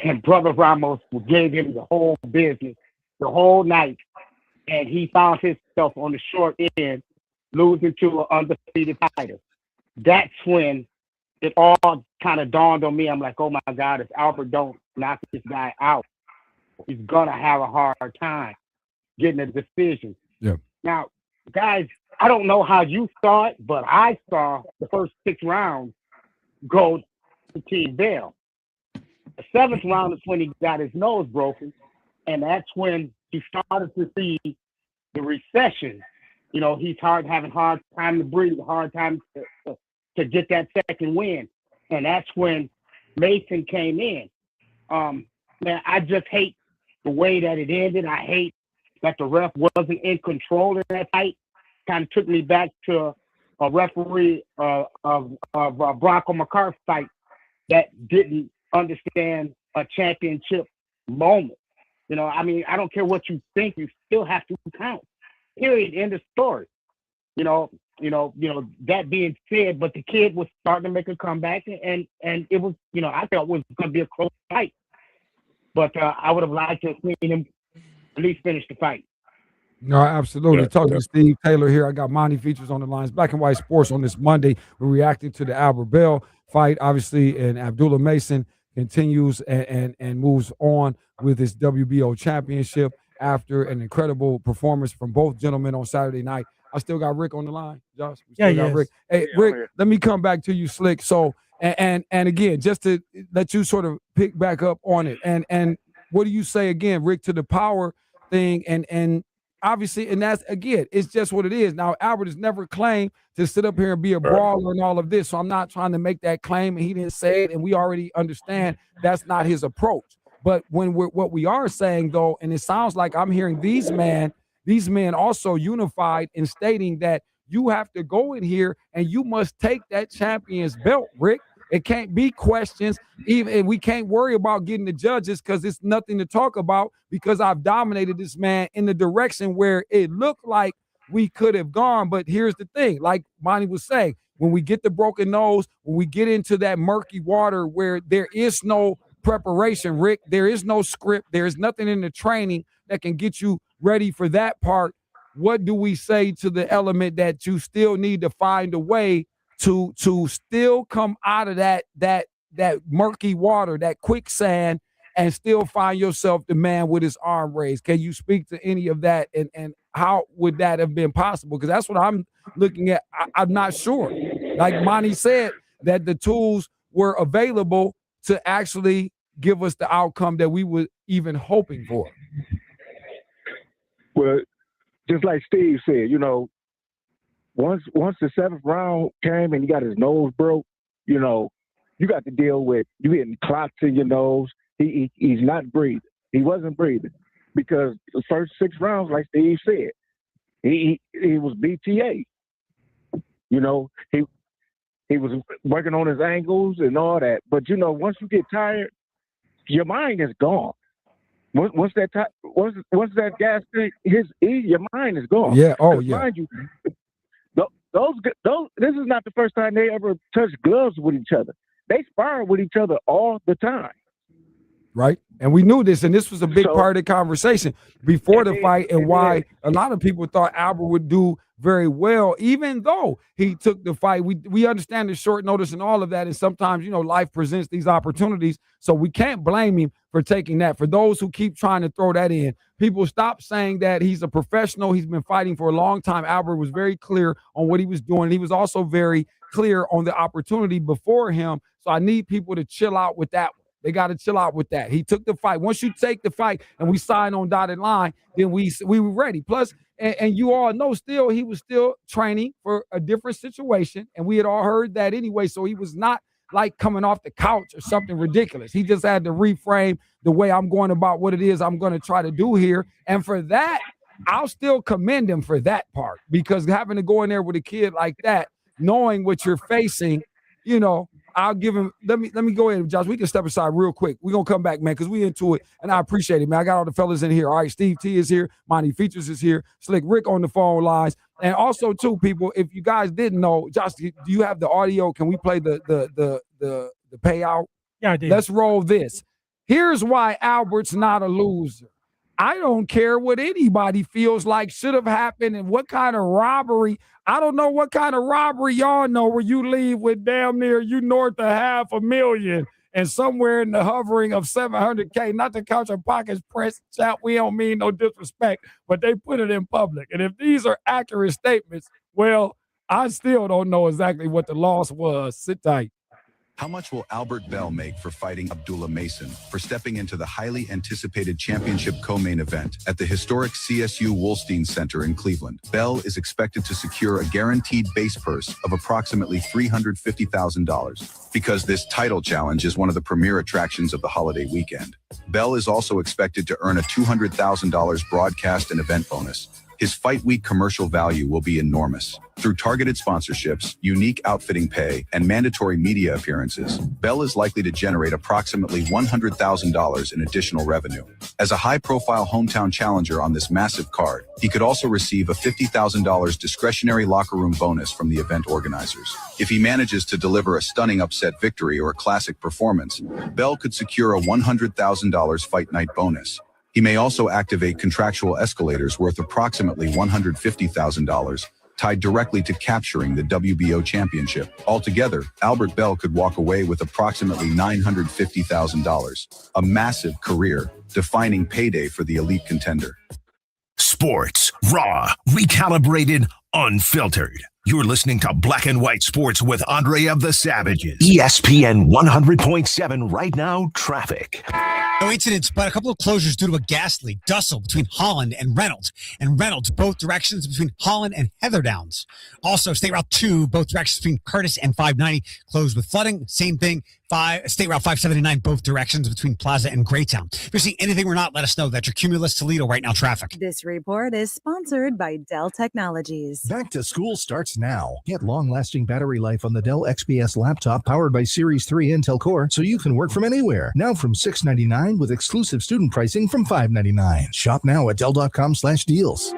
and Brother Ramos gave him the whole business the whole night, and he found himself on the short end losing to an undefeated fighter. That's when it all kind of dawned on me. I'm like, oh my God, if Albert don't knock this guy out, he's gonna have a hard time getting a decision. Yeah. Now, guys, I don't know how you saw it, but I saw the first 6 rounds go to Team Bell. The 7th round is when he got his nose broken, and that's when he started to see the recession. You know, he's having hard time to breathe, hard time to get that second win, and that's when Mason came in. Man, I just hate the way that it ended. I hate that the ref wasn't in control of that fight. Kind of took me back to a referee of Bronco McCarthy fight that didn't understand a championship moment. You know, I mean, I don't care what you think, you still have to count. Period. End of story. You know, that being said, but the kid was starting to make a comeback, and it was, I thought it was going to be a close fight. But I would have liked to have seen him at least finish the fight. No, absolutely. Talking to Steve Taylor here. I got Monty Features on the lines. Black and White Sports on this Monday. We're reacting to the Albert Bell fight, obviously, and Abdullah Mason continues and moves on with his WBO championship after an incredible performance from both gentlemen on Saturday night. I still got Rick on the line, Josh. We still got Rick. Hey, Rick, let me come back to you, Slick. So, and again, just to let you sort of pick back up on it, and what do you say again, Rick, to the power thing, and obviously, and that's, again, it's just what it is. Now, Albert has never claimed to sit up here and be a brawler and all of this, so I'm not trying to make that claim, and he didn't say it, and we already understand that's not his approach. But what we are saying, though, and it sounds like I'm hearing these men also unified in stating that you have to go in here and you must take that champion's belt, Rick. It can't be questions, and we can't worry about getting the judges because it's nothing to talk about, because I've dominated this man in the direction where it looked like we could have gone. But here's the thing, like Monty was saying, when we get the broken nose, when we get into that murky water where there is no preparation, Rick, there is no script, there is nothing in the training that can get you ready for that part. What do we say to the element that you still need to find a way to still come out of that murky water, that quicksand, and still find yourself the man with his arm raised? Can you speak to any of that, and how would that have been possible? Because that's what I'm looking at. I'm not sure. Like Monty said, that the tools were available to actually give us the outcome that we were even hoping for. Well, just like Steve said, once the 7th round came and he got his nose broke, you got to deal with you getting clots in your nose. He's not breathing. He wasn't breathing because the first 6 rounds, like Steve said, he was BTA. He was working on his angles and all that. But once you get tired, your mind is gone. Once that gas hits your mind is gone. Yeah. Oh, yeah. Mind you, this is not the first time they ever touched gloves with each other. They spar with each other all the time. Right. And we knew this, and this was a big part of the conversation before the fight, and why a lot of people thought Albert would do very well, even though he took the fight. We understand the short notice and all of that, and sometimes, life presents these opportunities, so we can't blame him for taking that. For those who keep trying to throw that in, people stop saying that he's a professional. He's been fighting for a long time. Albert was very clear on what he was doing. He was also very clear on the opportunity before him, so I need people to chill out with that one. They got to chill out with that. He took the fight. Once you take the fight and we sign on dotted line, then we were ready. Plus, and you all know still he was still training for a different situation, and we had all heard that anyway. So he was not like coming off the couch or something ridiculous. He just had to reframe the way I'm going about what it is I'm going to try to do here. And for that, I'll still commend him for that part, because having to go in there with a kid like that, knowing what you're facing, you know, I'll give him. Let me go ahead, Josh. We can step aside real quick. We're gonna come back, man, because we into it, and I appreciate it, man. I got all the fellas in here. All right, Steve T is here, Monty Features is here, Slick Rick on the phone lines, and also too, people, if you guys didn't know, Josh, do you have the audio? Can we play the payout? Yeah, I did. Let's roll this. Here's why Albert's not a loser. I don't care what anybody feels like should have happened and what kind of robbery. I don't know what kind of robbery y'all know where you leave with damn near you north of $500,000 and somewhere in the hovering of $700K. Not to count your pockets, Prince. Chat, we don't mean no disrespect, but they put it in public. And if these are accurate statements, well, I still don't know exactly what the loss was. Sit tight. How much will Albert Bell make for fighting Abdullah Mason for stepping into the highly anticipated championship co-main event at the historic CSU Wolstein Center in Cleveland? Bell is expected to secure a guaranteed base purse of approximately $350,000 because this title challenge is one of the premier attractions of the holiday weekend. Bell is also expected to earn a $200,000 broadcast and event bonus. His fight week commercial value will be enormous. Through targeted sponsorships, unique outfitting pay, and mandatory media appearances, Bell is likely to generate approximately $100,000 in additional revenue. As a high-profile hometown challenger on this massive card, he could also receive a $50,000 discretionary locker room bonus from the event organizers. If he manages to deliver a stunning upset victory or a classic performance, Bell could secure a $100,000 fight night bonus. He may also activate contractual escalators worth approximately $150,000, tied directly to capturing the WBO championship. Altogether, Albert Bell could walk away with approximately $950,000, a massive career-defining payday for the elite contender. Sports, raw, recalibrated, unfiltered. You're listening to Black and White Sports with Andre of the Savages. ESPN 100.7 right now, traffic. No incidents, but a couple of closures due to a gas leak. Dussel between Holland and Reynolds both directions between Holland and Heatherdowns. Also, State Route 2, both directions between Curtis and 590, closed with flooding. Same thing. State Route 579, both directions between Plaza and Greytown. If you're seeing anything or not, let us know. That's your Cumulus Toledo right now traffic. This report is sponsored by Dell Technologies. Back to school starts now. Get long-lasting battery life on the Dell XPS laptop powered by Series 3 Intel Core so you can work from anywhere. Now from $699 with exclusive student pricing from $599. Shop now at Dell.com/deals.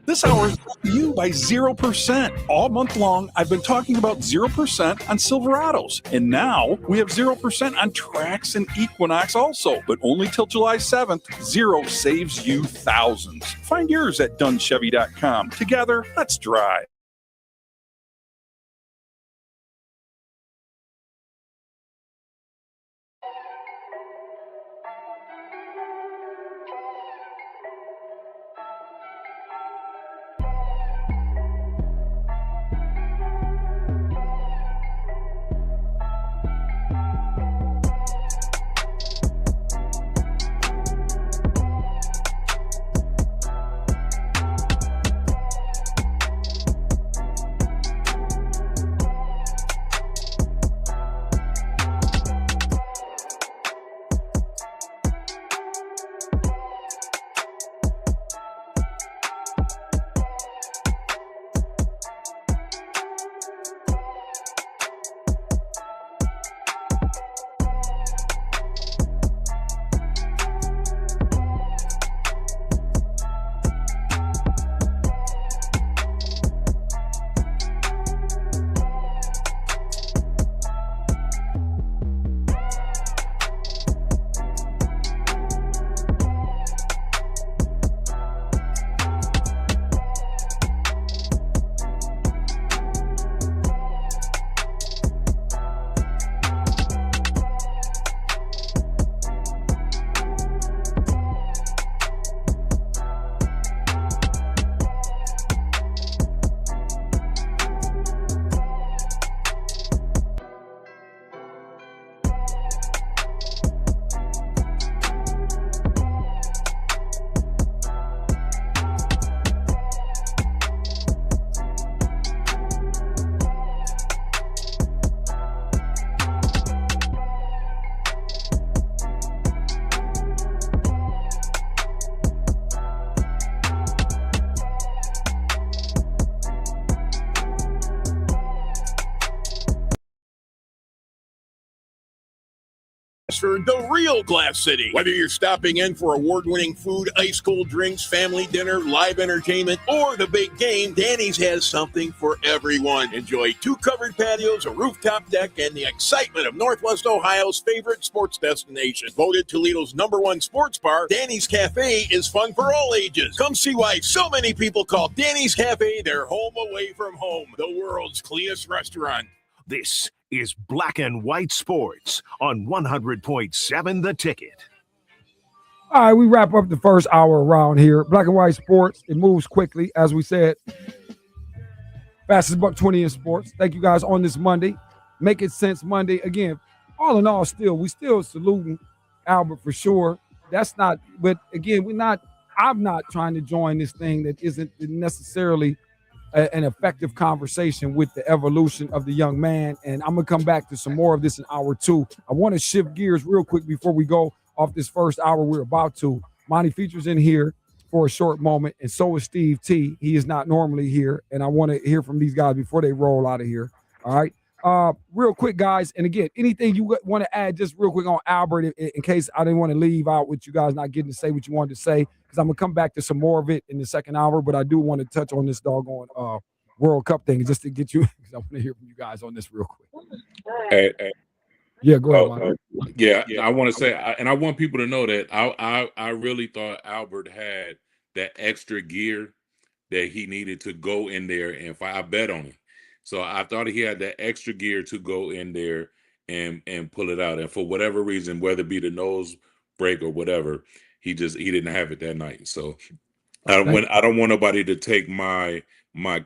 This hour is brought to you by 0%. All month long, I've been talking about 0% on Silverados. And now we have 0% on Trax and Equinox also. But only till July 7th, Zero saves you thousands. Find yours at Dunchevy.com. Together, let's drive. Oxford, the real Glass City. Whether you're stopping in for award-winning food, ice cold drinks, family dinner, live entertainment, or the big game, Danny's has something for everyone. Enjoy 2 covered patios, a rooftop deck, and the excitement of Northwest Ohio's favorite sports destination. Voted Toledo's #1 sports bar, Danny's Cafe is fun for all ages. Come see why so many people call Danny's Cafe their home away from home, the world's cleanest restaurant. This is Black and White Sports on 100.7 The Ticket. All right, we wrap up the first hour around here. Black and White Sports, it moves quickly, as we said. Fastest $1.20 in sports. Thank you guys on this Monday. Make it sense Monday. Again, all in all, we still saluting Albert for sure. That's not, but again, I'm not trying to join this thing that isn't necessarily an effective conversation with the evolution of the young man. And I'm going to come back to some more of this in hour 2. I want to shift gears real quick before we go off this first hour. We're about to. Monty Features in here for a short moment, and so is Steve T. He is not normally here, and I want to hear from these guys before they roll out of here. All right. Real quick, guys, and again, anything you want to add just real quick on Albert in case I didn't want to leave out with you guys not getting to say what you wanted to say, because I'm going to come back to some more of it in the second hour, but I do want to touch on this doggone World Cup thing just to get you, because I want to hear from you guys on this real quick. Hey, yeah, go ahead, Mike. Yeah, I want to say, and I want people to know that I really thought Albert had that extra gear that he needed to go in there and fight. I bet on it. So I thought he had that extra gear to go in there and pull it out. And for whatever reason, whether it be the nose break or whatever, he didn't have it that night. So I don't want nobody to take my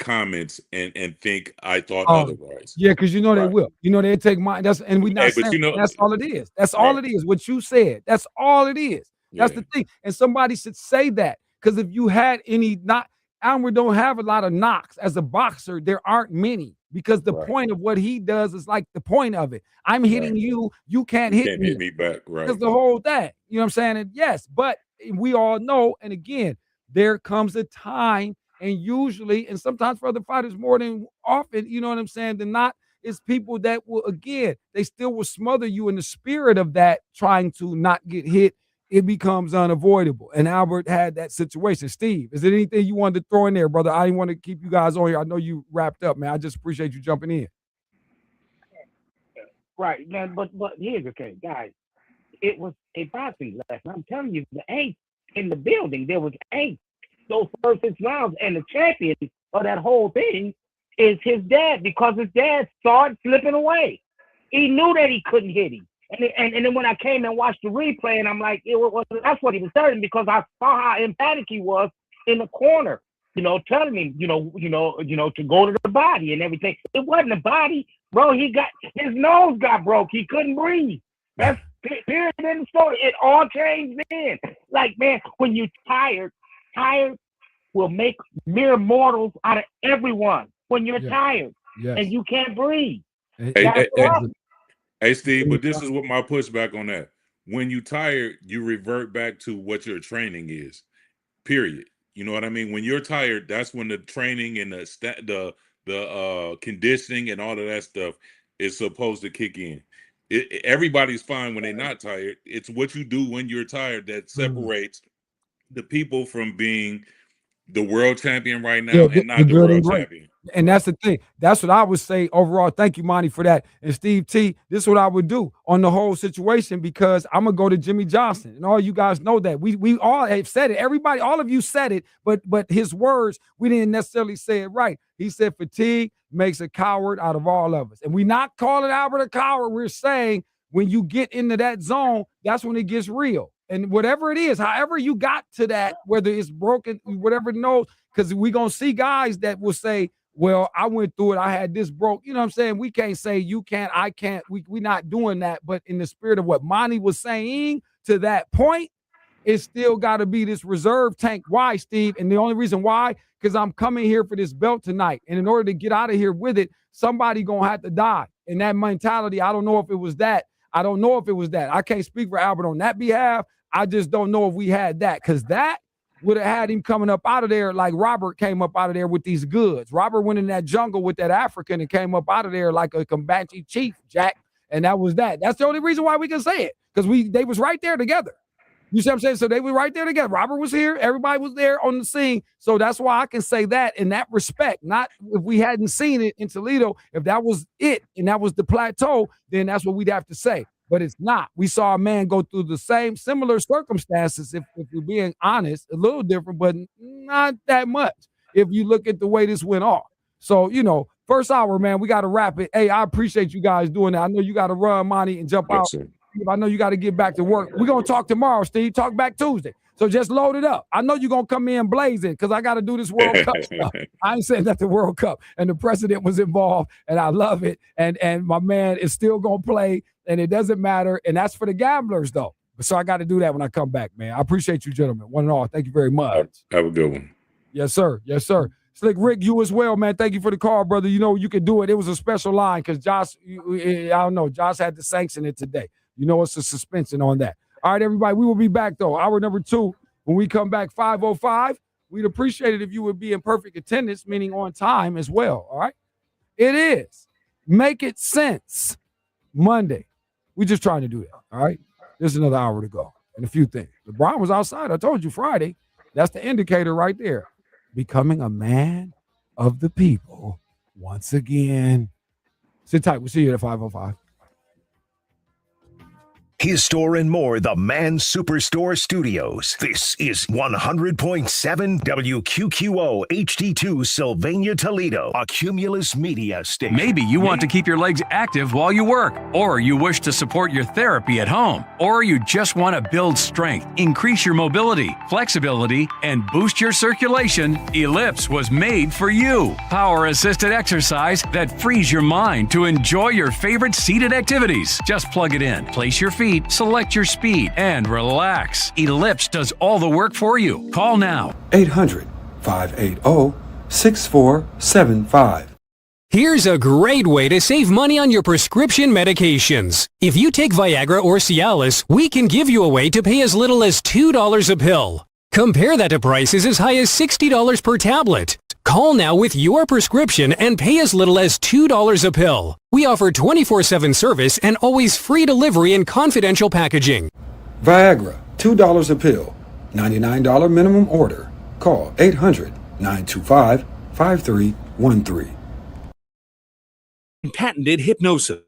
comments and think I thought otherwise. Yeah, because they will. They take mine. And we not saying that's all it is. That's all it is. What you said. That's all it is. That's the thing. And somebody should say that, because if you had any Albert don't have a lot of knocks as a boxer. There aren't many, because the point of what he does is like the point of it. I'm hitting you. You can't hit me. Hit me back. Right. That's the whole thing. You know what I'm saying? And yes, but we all know. And again, there comes a time, and usually, and sometimes for other fighters more than often, you know what I'm saying, than not, it's people that will, again, they still will smother you in the spirit of that, trying to not get hit. It becomes unavoidable. And Albert had that situation. Steve, is there anything you wanted to throw in there, brother? I didn't want to keep you guys on here. I know you wrapped up, man. I just appreciate you jumping in. Right, man. But here's the thing, guys. It was a boxing lesson. I'm telling you, the 8 in the building, there was 8. Those first 6 rounds, and the champion of that whole thing is his dad, because his dad saw it slipping away. He knew that he couldn't hit him. And then when I came and watched the replay, and I'm like, that's what he was telling, because I saw how emphatic he was in the corner, telling him, to go to the body and everything. It wasn't the body, bro. His nose got broke. He couldn't breathe. That's period in the story. It all changed then. Like, man, when you're tired will make mere mortals out of everyone. When you're tired and you can't breathe. Hey, Steve, but this is what my pushback on that. When you tired, you revert back to what your training is, period. You know what I mean? When you're tired, that's when the training and the conditioning and all of that stuff is supposed to kick in. Everybody's fine when they're not tired. It's what you do when you're tired that separates the people from being the world champion right now and not the world champion. And that's the thing. That's what I would say overall. Thank you, Monty, for that. And Steve T, this is what I would do on the whole situation, because I'm going to go to Jimmy Johnson. And all you guys know that. We all have said it. Everybody, all of you said it, but his words, we didn't necessarily say it right. He said fatigue makes a coward out of all of us. And we're not calling Albert a coward. We're saying when you get into that zone, that's when it gets real. And whatever it is, however you got to that, whether it's broken, whatever, no, because we're going to see guys that will say, well, I went through it. I had this broke. You know what I'm saying? We can't say you can't, I can't. We're not doing that. But in the spirit of what Monty was saying to that point, it's still got to be this reserve tank. Why, Steve? And the only reason why, because I'm coming here for this belt tonight. And in order to get out of here with it, somebody going to have to die. And that mentality, I don't know if it was that. I can't speak for Albert on that behalf. I just don't know if we had that, because that would have had him coming up out of there like Robert came up out of there with these goods. Robert went in that jungle with that African and came up out of there like a Comanche chief, Jack. And that was that. That's the only reason why we can say it, because they was right there together. You see what I'm saying? So they were right there together. Robert was here. Everybody was there on the scene. So that's why I can say that in that respect. Not if we hadn't seen it in Toledo, if that was it and that was the plateau, then that's what we'd have to say. But it's not. We saw a man go through the same similar circumstances, if we're being honest, a little different, but not that much if you look at the way this went off. So, first hour, man, we got to wrap it. Hey, I appreciate you guys doing that. I know you got to run, Monty, and jump out. Sir. I know you got to get back to work. We're going to talk tomorrow, Steve. Talk back Tuesday. So just load it up. I know you're going to come in blazing because I got to do this World Cup stuff. I ain't saying that the World Cup and the president was involved, and I love it. And my man is still going to play, and it doesn't matter. And that's for the gamblers, though. So I got to do that when I come back, man. I appreciate you, gentlemen. One and all. Thank you very much. Have a good one. Yes, sir. Yes, sir. Slick Rick, you as well, man. Thank you for the call, brother. You can do it. It was a special line because Josh, I don't know, Josh had to sanction it today. It's a suspension on that. All right, everybody, we will be back, though. Hour number 2, when we come back, 5:05. We'd appreciate it if you would be in perfect attendance, meaning on time as well, all right? It is Make It Sense Monday. We're just trying to do that, all right? There's another hour to go and a few things. LeBron was outside. I told you Friday. That's the indicator right there. Becoming a man of the people once again. Sit tight. We'll see you at 5:05. His Store and More, the Man Superstore Studios. This is 100.7 WQQO HD2 Sylvania, Toledo, a Cumulus media station. Maybe you want to keep your legs active while you work, or you wish to support your therapy at home, or you just want to build strength, increase your mobility, flexibility, and boost your circulation. Ellipse was made for you. Power-assisted exercise that frees your mind to enjoy your favorite seated activities. Just plug it in, place your feet, select your speed, and relax. Ellipse does all the work for you. Call now. 800-580-6475. Here's a great way to save money on your prescription medications. If you take Viagra or Cialis, we can give you a way to pay as little as $2 a pill. Compare that to prices as high as $60 per tablet. Call now with your prescription and pay as little as $2 a pill. We offer 24/7 service and always free delivery and confidential packaging. Viagra, $2 a pill, $99 minimum order. Call 800-925-5313. Patented hypnosis.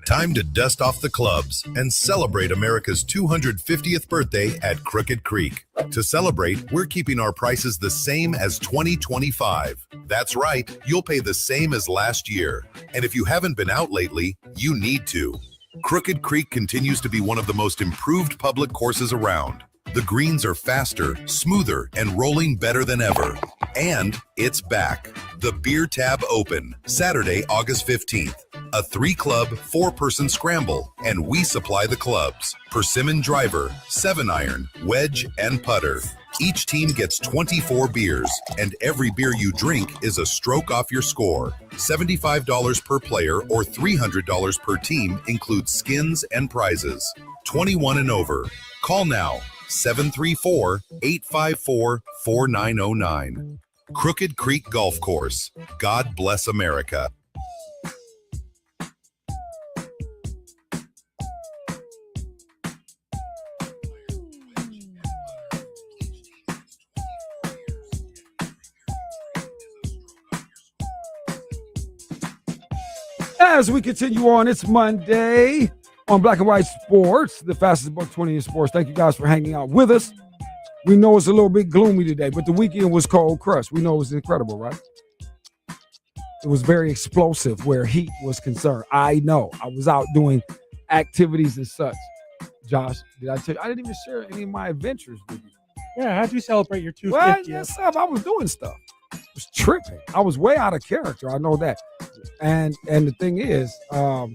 Time to dust off the clubs and celebrate America's 250th birthday at Crooked Creek. To celebrate, we're keeping our prices the same as 2025. That's right, you'll pay the same as last year. And if you haven't been out lately, you need to. Crooked Creek continues to be one of the most improved public courses around. The greens are faster, smoother, and rolling better than ever. And it's back. The Beer Tab Open, Saturday, August 15th. A 3-club, 4-person scramble, and we supply the clubs. Persimmon driver, 7-iron, wedge, and putter. Each team gets 24 beers, and every beer you drink is a stroke off your score. $75 per player or $300 per team includes skins and prizes. 21 and over. Call now. 734-854-4909. Crooked Creek Golf Course. God bless America. As we continue on, it's Monday on Black and White Sports, the fastest buck 20 in sports. Thank you guys for hanging out with us. We know it's a little bit gloomy today, but the weekend was cold crush. We know it was incredible, right? It was very explosive where heat was concerned. I know. I was out doing activities and such. Josh, did I tell you? I didn't even share any of my adventures with you. Yeah, how'd you celebrate your 250th? Well, yes, I was doing stuff. I was tripping. I was way out of character. I know that. And the thing is, well,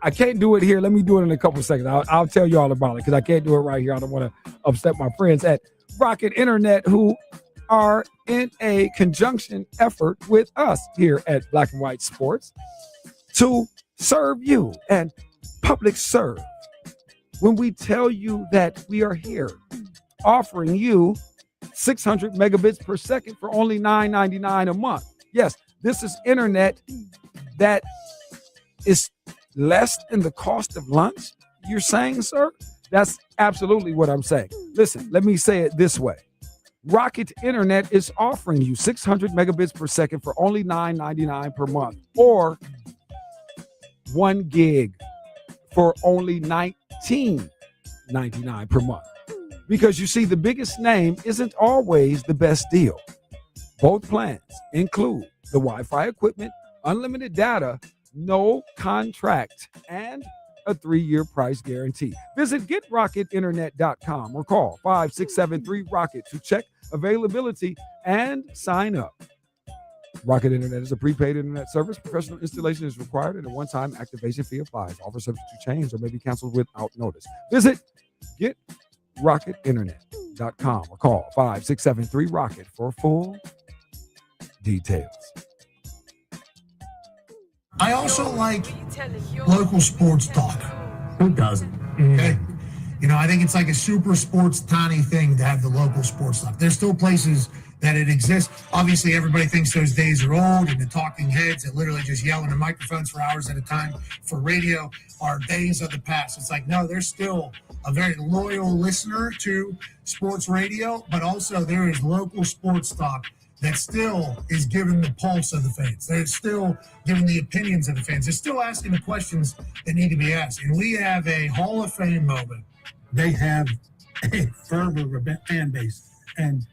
I can't do it here. Let me do it in a couple of seconds. I'll tell you all about it because I can't do it right here. I don't want to upset my friends at Rocket Internet who are in a conjunction effort with us here at Black and White Sports to serve you and public serve. When we tell you that we are here offering you 600 megabits per second for only $9.99 a month. Yes, this is internet that is less than the cost of lunch, you're saying, sir? That's absolutely what I'm saying. Listen, let me say it this way. Rocket Internet is offering you 600 megabits per second for only $9.99 per month, or 1 gig for only $19.99 per month. Because you see, the biggest name isn't always the best deal. Both plans include the Wi-Fi equipment, unlimited data, no contract, and a 3-year price guarantee. Visit GetRocketInternet.com or call 5673-ROCKET to check availability and sign up. Rocket Internet is a prepaid internet service. Professional installation is required and a one-time activation fee applies. Offer subject to change or may be canceled without notice. Visit GetRocketInternet.com or call 5673-ROCKET for full details. I also like local sports talk. Who doesn't? Okay. You know, I think it's like a super sports tiny thing to have the local sports talk. There's still places that it exists. Obviously, everybody thinks those days are old and the talking heads that literally just yell into microphones for hours at a time for radio are days of the past. It's like, no, there's still a very loyal listener to sports radio, but also there is local sports talk that still is giving the pulse of the fans. They're still giving the opinions of the fans. They're still asking the questions that need to be asked. And we have a Hall of Fame moment. They have a fervor fan base. And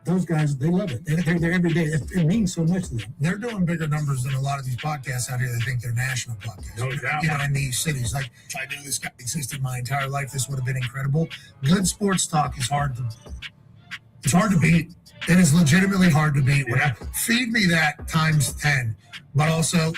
those guys, they love it. They're there every day. It means so much to them. They're doing bigger numbers than a lot of these podcasts out here that think they're national podcasts. No doubt. You know, in these cities. Like, if I knew this guy existed my entire life, this would have been incredible. Good sports talk is hard to beat. It is legitimately hard to beat. Yeah. Feed me that times 10, but also,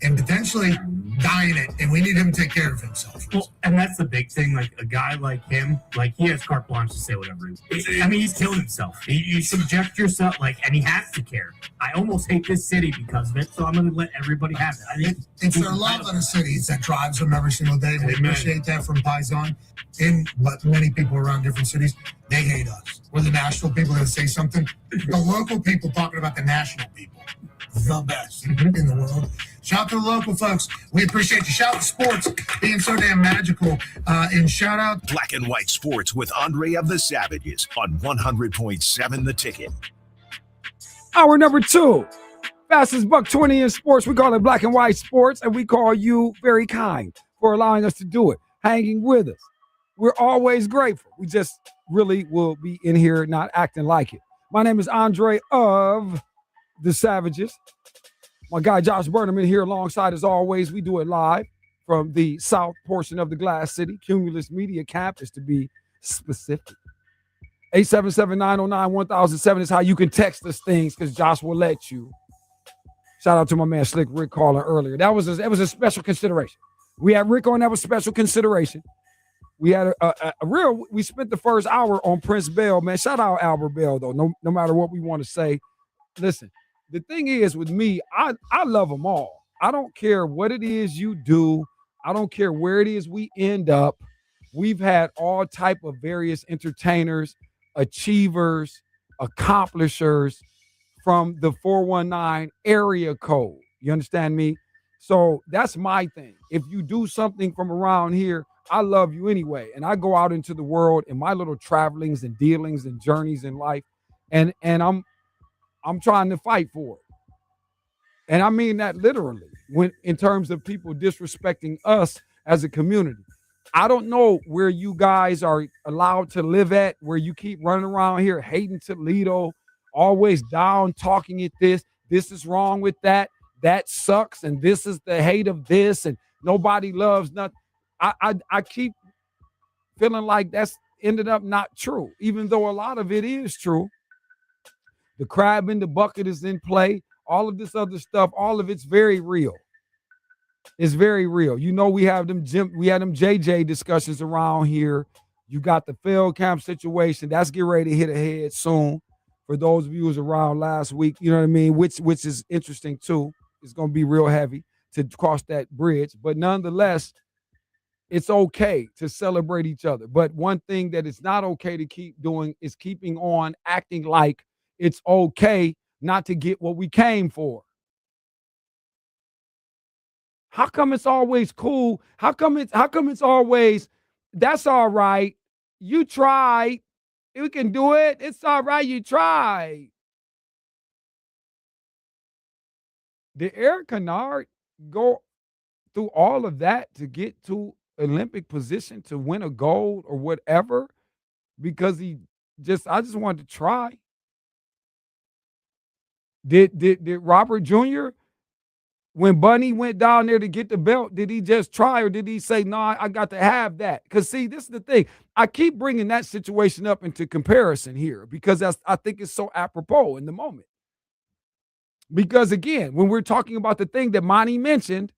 and potentially dying it. And we need him to take care of himself. Well, and that's the big thing. Like a guy like him, like he has carte blanche to say whatever he wants. I mean, he's killing himself. You subject yourself, and he has to care. I almost hate this city because of it, so I'm going to let everybody have it. I think it's their love of the city that drives them every single day. We appreciate that from Paisan. But many people around different cities, they hate us. We're the national people that say something. The local people talking about the national people. The best in the world. Shout out to the local folks. We appreciate you. Shout out to sports being so damn magical. And shout out Black and White Sports with Andre of the Savages on 100.7 The Ticket. Hour number 2. Fastest buck 20 in sports. We call it Black and White Sports, and we call you very kind for allowing us to do it, hanging with us. We're always grateful. We just really will be in here not acting like it. My name is Andre of the Savages. My guy Josh Burnham in here alongside, as always. We do it live from the south portion of the Glass City, Cumulus Media Campus to be specific. 877-909-1007 is how you can text us things, because Josh will let you. Shout out to my man Slick Rick calling earlier. That was a special consideration. We had Rick on, that was special consideration. We had we spent the first hour on Prince Bell, man. Shout out Albert Bell, though, no matter what we want to say. Listen, the thing is with me, I love them all. I don't care what it is you do. I don't care where it is we end up. We've had all type of various entertainers, achievers, accomplishers from the 419 area code. You understand me? So that's my thing. If you do something from around here, I love you anyway. And I go out into the world in my little travelings and dealings and journeys in life. And I'm trying to fight for it. And I mean that literally, when in terms of people disrespecting us as a community. I don't know where you guys are allowed to live at, where you keep running around here hating Toledo, always down talking at this is wrong with that sucks, and this is the hate of this, and nobody loves nothing. I keep feeling like that's ended up not true, even though a lot of it is true. The crab in the bucket is in play. All of this other stuff, all of it's very real. It's very real. You know, we had them JJ discussions around here. You got the field camp situation. That's getting ready to hit ahead soon. For those of you who was around last week, you know what I mean? Which is interesting too. It's going to be real heavy to cross that bridge. But nonetheless, it's okay to celebrate each other. But one thing that it's not okay to keep doing is keeping on acting like it's okay not to get what we came for. How come it's always cool? How come it's always, that's all right. You tried. We can do it. It's all right. You tried. Did Eric Kennard go through all of that to get to Olympic position to win a gold or whatever? Because I just wanted to try. Did Robert Jr., when Bunny went down there to get the belt, did he just try, or did he say, no, I got to have that? Because, see, this is the thing. I keep bringing that situation up into comparison here because I think it's so apropos in the moment. Because, again, when we're talking about the thing that Monty mentioned,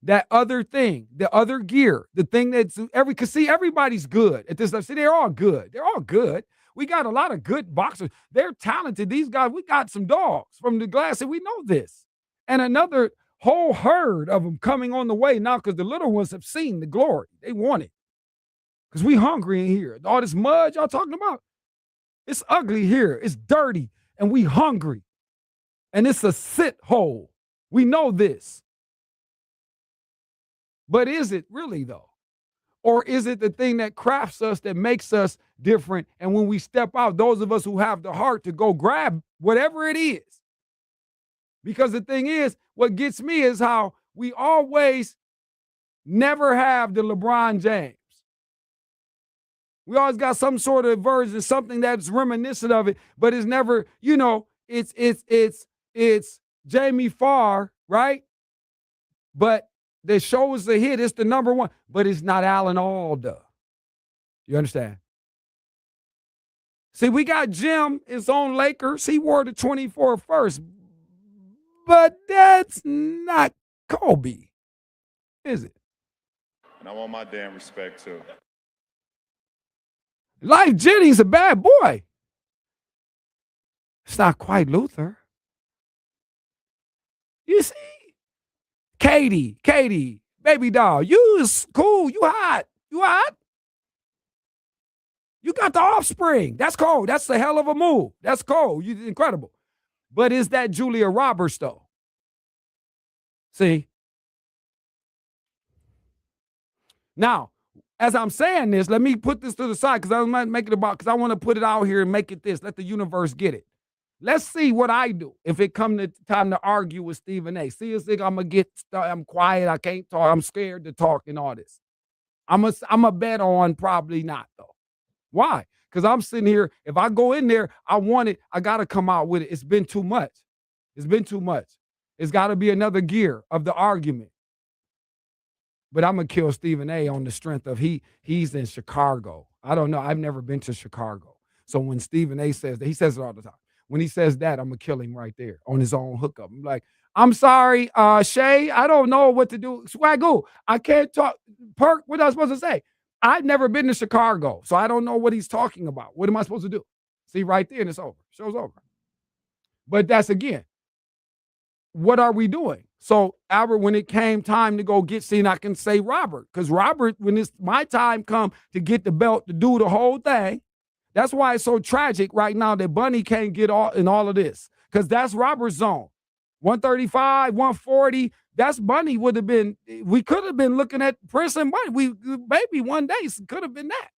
that other thing, the other gear, the thing that's because, see, everybody's good at this stuff. See, they're all good. They're all good. We got a lot of good boxers. They're talented. These guys, we got some dogs from the Glass, and we know this. And another whole herd of them coming on the way now, because the little ones have seen the glory. They want it. Because we hungry in here. All this mud y'all talking about, it's ugly here. It's dirty, and we hungry. And it's a sit hole. We know this. But is it really, though? Or is it the thing that crafts us, that makes us different? And when we step out, those of us who have the heart to go grab whatever it is. Because the thing is, what gets me is how we always never have the LeBron James. We always got some sort of version, something that's reminiscent of it, but it's never, it's Jamie Farr, right? But the show is a hit. It's the number one, but it's not Alan Alda. You understand? See, we got Jim, his own Lakers. He wore the 24 first. But that's not Kobe, is it? And I want my damn respect, too. Life Jennings a bad boy. It's not quite Luther. You see? Katie, baby doll, you is cool. You hot. You got the offspring. That's cold. That's a hell of a move. That's cold. You incredible. But is that Julia Roberts, though? See? Now, as I'm saying this, let me put this to the side because I might make it about, because I want to put it out here and make it this. Let the universe get it. Let's see what I do if it come to time to argue with Stephen A. See, it's like I'm quiet. I can't talk. I'm scared to talk and all this. I'm a bet on probably not though. Why? Because I'm sitting here. If I go in there, I want it. I got to come out with it. It's been too much. It's been too much. It's got to be another gear of the argument. But I'm gonna kill Stephen A. on the strength of he's in Chicago. I don't know. I've never been to Chicago. So when Stephen A. says that, he says it all the time. When he says that, I'm gonna kill him right there on his own hookup. I'm like, I'm sorry, Shay, I don't know what to do. Swagoo, I can't talk. Perk, what am I supposed to say? I've never been to Chicago, so I don't know what he's talking about. What am I supposed to do? See, right there, and it's over. Show's over. But that's again, what are we doing? So, Albert, when it came time to go get seen, I can say Robert, because Robert, when it's my time come to get the belt to do the whole thing, that's why it's so tragic right now that Bunny can't get all in all of this, because that's Robert's zone. 135, 140, that's Bunny would have been, we could have been looking at Prince and Bunny. We maybe one day could have been that.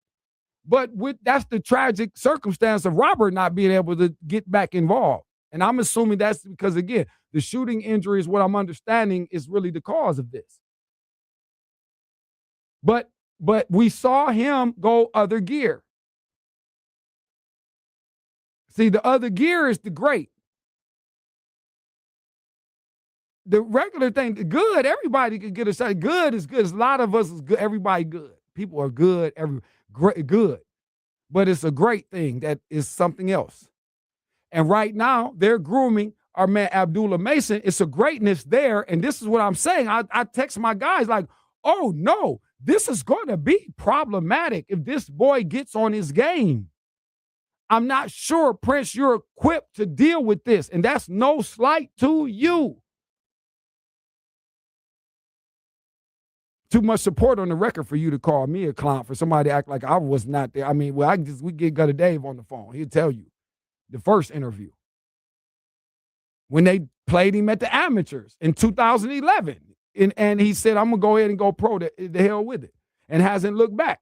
But that's the tragic circumstance of Robert not being able to get back involved. And I'm assuming that's because, again, the shooting injury is what I'm understanding is really the cause of this. But we saw him go other gear. See, the other gear is the great. The regular thing, the good, everybody could get a shot. Good is good. A lot of us is good. Everybody good. People are good. Good. But it's a great thing that is something else. And right now, they're grooming our man Abdullah Mason. It's a greatness there. And this is what I'm saying. I text my guys like, oh, no, this is going to be problematic if this boy gets on his game. I'm not sure, Prince, you're equipped to deal with this. And that's no slight to you. Too much support on the record for you to call me a clown, for somebody to act like I was not there. I mean, well, we get Gutter Dave on the phone. He'll tell you the first interview when they played him at the amateurs in 2011. And he said, I'm going to go ahead and go pro, the hell with it, and hasn't looked back.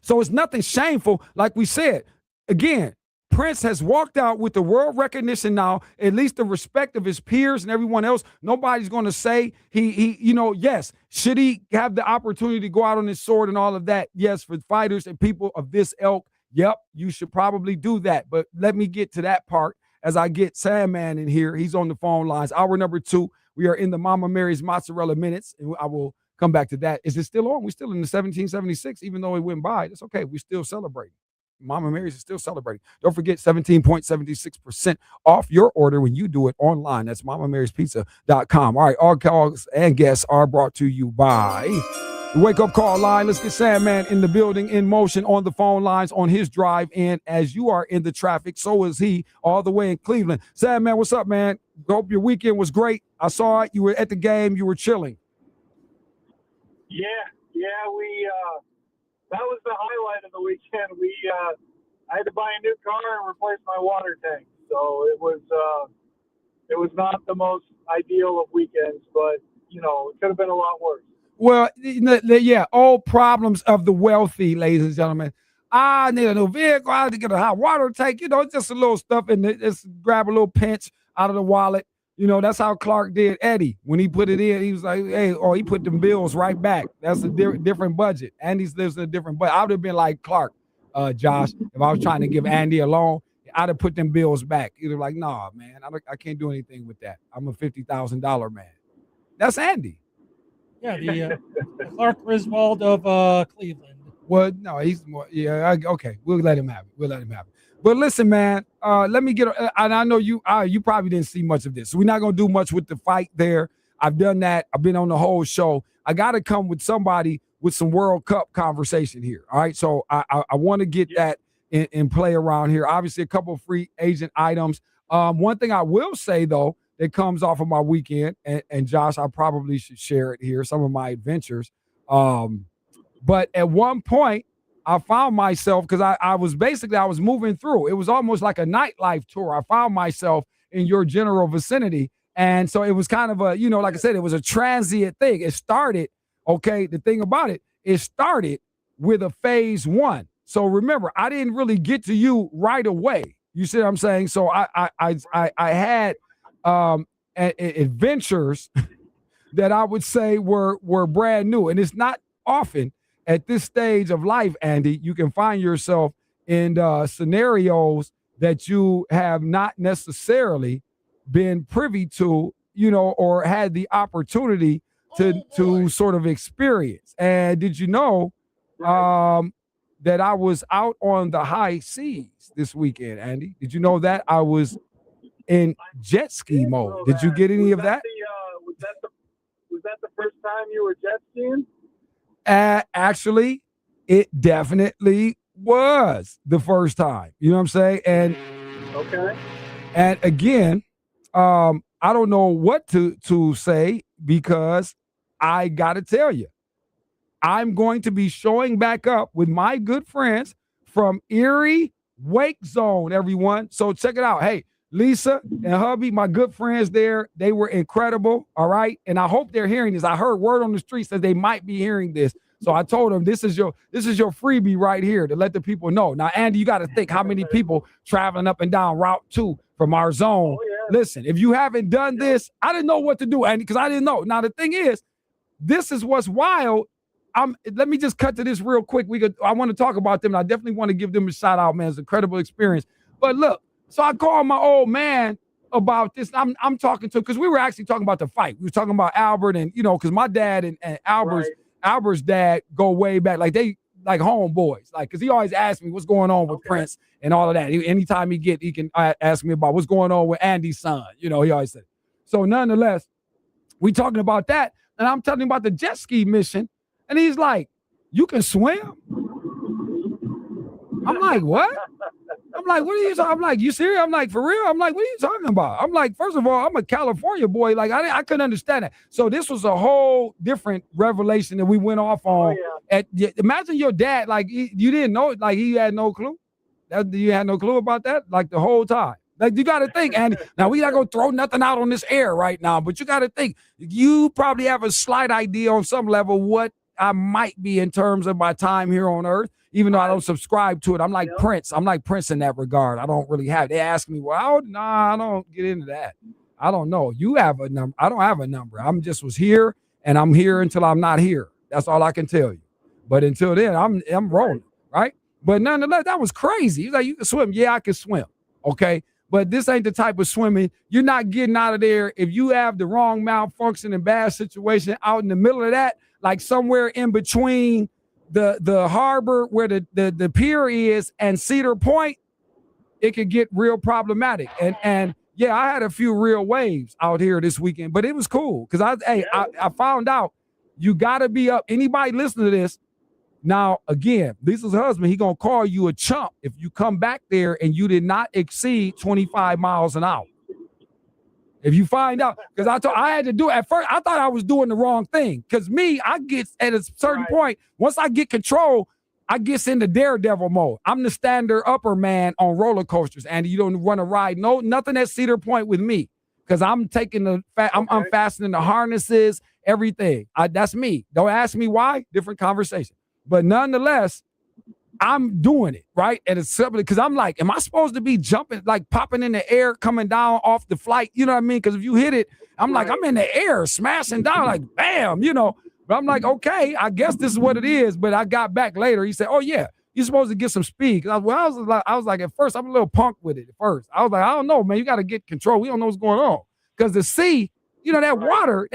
So it's nothing shameful. Like we said, again, Prince has walked out with the world recognition now, at least the respect of his peers and everyone else. Nobody's going to say yes. Should he have the opportunity to go out on his sword and all of that? Yes, for fighters and people of this ilk, yep, you should probably do that. But let me get to that part as I get Sandman in here. He's on the phone lines. Hour number 2. We are in the Mama Mary's Mozzarella Minutes, and I will come back to that. Is it still on? We're still in the 1776, even though it went by. It's okay. We're still celebrating. Mama Mary's is still celebrating. Don't forget 17.76% off your order when you do it online. That's mamamarie'spizza.com. All right, all calls and guests are brought to you by the Wake Up Call Line. Let's get Sandman in the building, in motion, on the phone lines, on his drive in. As you are in the traffic, so is he, all the way in Cleveland. Sandman, what's up, man? Hope your weekend was great. I saw it. You were at the game. You were chilling. Yeah, we that was the highlight of the weekend. I had to buy a new car and replace my water tank, so it was not the most ideal of weekends, but it could have been a lot worse. Well, yeah, all problems of the wealthy, ladies and gentlemen. I need a new vehicle. I had to get a hot water tank. Just a little stuff, and just grab a little pinch out of the wallet. That's how Clark did Eddie. When he put it in, he was like, hey, he put them bills right back. That's a different budget. Andy lives in a different budget. I would have been like Clark, Josh, if I was trying to give Andy a loan, I'd have put them bills back. He'd have like, nah, man, I can't do anything with that. I'm a $50,000 man. That's Andy. Yeah, the Clark Griswold of Cleveland. Well, no, he's more, okay, we'll let him have it. But listen, man, let me get, and I know you probably didn't see much of this. So we're not going to do much with the fight there. I've done that. I've been on the whole show. I got to come with somebody with some World Cup conversation here. All right. So I want to get that in play around here. Obviously, a couple of free agent items. One thing I will say, though, that comes off of my weekend, and Josh, I probably should share it here, some of my adventures. But at one point, I found myself, because I was moving through. It was almost like a nightlife tour. I found myself in your general vicinity. And so it was kind of a, like I said, it was a transient thing. It started, the thing about it started with a phase 1. So remember, I didn't really get to you right away. You see what I'm saying? So I had adventures that I would say were brand new, and it's not often at this stage of life, Andy, you can find yourself in scenarios that you have not necessarily been privy to, or had the opportunity to sort of experience. And did you know that I was out on the high seas this weekend, Andy? Did you know that I was in jet ski mode? Did you get any of that? Was that the first time you were jet skiing? Actually, it definitely was the first time. You know what I'm saying? And okay. And again, I don't know what to say, because I got to tell you, I'm going to be showing back up with my good friends from Erie Wake Zone, everyone. So check it out. Hey, Lisa and hubby, my good friends there, they were incredible. All right. And I hope they're hearing this. I heard word on the street that they might be hearing this. So I told them this is your freebie right here to let the people know. Now, Andy, you got to think how many people traveling up and down Route 2 from our zone. Oh, yeah. Listen, if you haven't done this, I didn't know what to do, Andy, because I didn't know. Now, the thing is, this is what's wild. Let me just cut to this real quick. I want to talk about them, and I definitely want to give them a shout out, man. It's an incredible experience. But look, so I called my old man about this. I'm talking to, because we were actually talking about the fight. We were talking about Albert, and because my dad and Albert's dad go way back, like they like homeboys, like, because he always asks me what's going on with Prince and all of that. Anytime he can ask me about what's going on with Andy's son. He always said. So nonetheless, we talking about that, and I'm telling him about the jet ski mission, and he's like, "You can swim?" I'm like, "What?" I'm like, "What are you talking?" I'm like, "You serious?" I'm like, "For real?" I'm like, "What are you talking about?" I'm like, first of all, I'm a California boy. Like, I couldn't understand that. So this was a whole different revelation that we went off on. Imagine your dad, like, you didn't know, like, he had no clue. You had no clue about that, like, the whole time. Like, you got to think, and now we not gonna throw nothing out on this air right now, but you got to think, you probably have a slight idea on some level what I might be in terms of my time here on Earth. Even though I don't subscribe to it, I'm like Prince. I'm like Prince in that regard. I don't really have. They ask me, well, I don't get into that. I don't know. You have a number. I don't have a number. I'm just was here, and I'm here until I'm not here. That's all I can tell you. But until then, I'm rolling, right? But nonetheless, that was crazy. He's like, "You can swim?" Yeah, I can swim. Okay. But this ain't the type of swimming. You're not getting out of there if you have the wrong malfunction and bad situation out in the middle of that, like somewhere in between the harbor where the pier is and Cedar Point. It could get real problematic. And yeah, I had a few real waves out here this weekend, but it was cool because I found out you got to be up. Anybody listening to this now, again, Lisa's husband, he gonna call you a chump if you come back there and you did not exceed 25 miles an hour. If you find out, because I had to do it at first, I thought I was doing the wrong thing. Because I get at a certain point, once I get control, I get into daredevil mode. I'm the stand upper man on roller coasters, and you don't want to ride nothing at Cedar Point with me, because I'm taking I'm unfastening the harnesses, everything. That's me. Don't ask me why. Different conversation. But nonetheless, I'm doing it, right? And it's simply because I'm like, am I supposed to be jumping, like popping in the air, coming down off the flight? You know what I mean? Because if you hit it, I'm like, I'm in the air, smashing down, like, bam, But I'm like, okay, I guess this is what it is. But I got back later. He said, oh, yeah, you're supposed to get some speed. I was like, at first, I'm a little punk with it at first. I was like, I don't know, man. You got to get control. We don't know what's going on. Because the sea, that water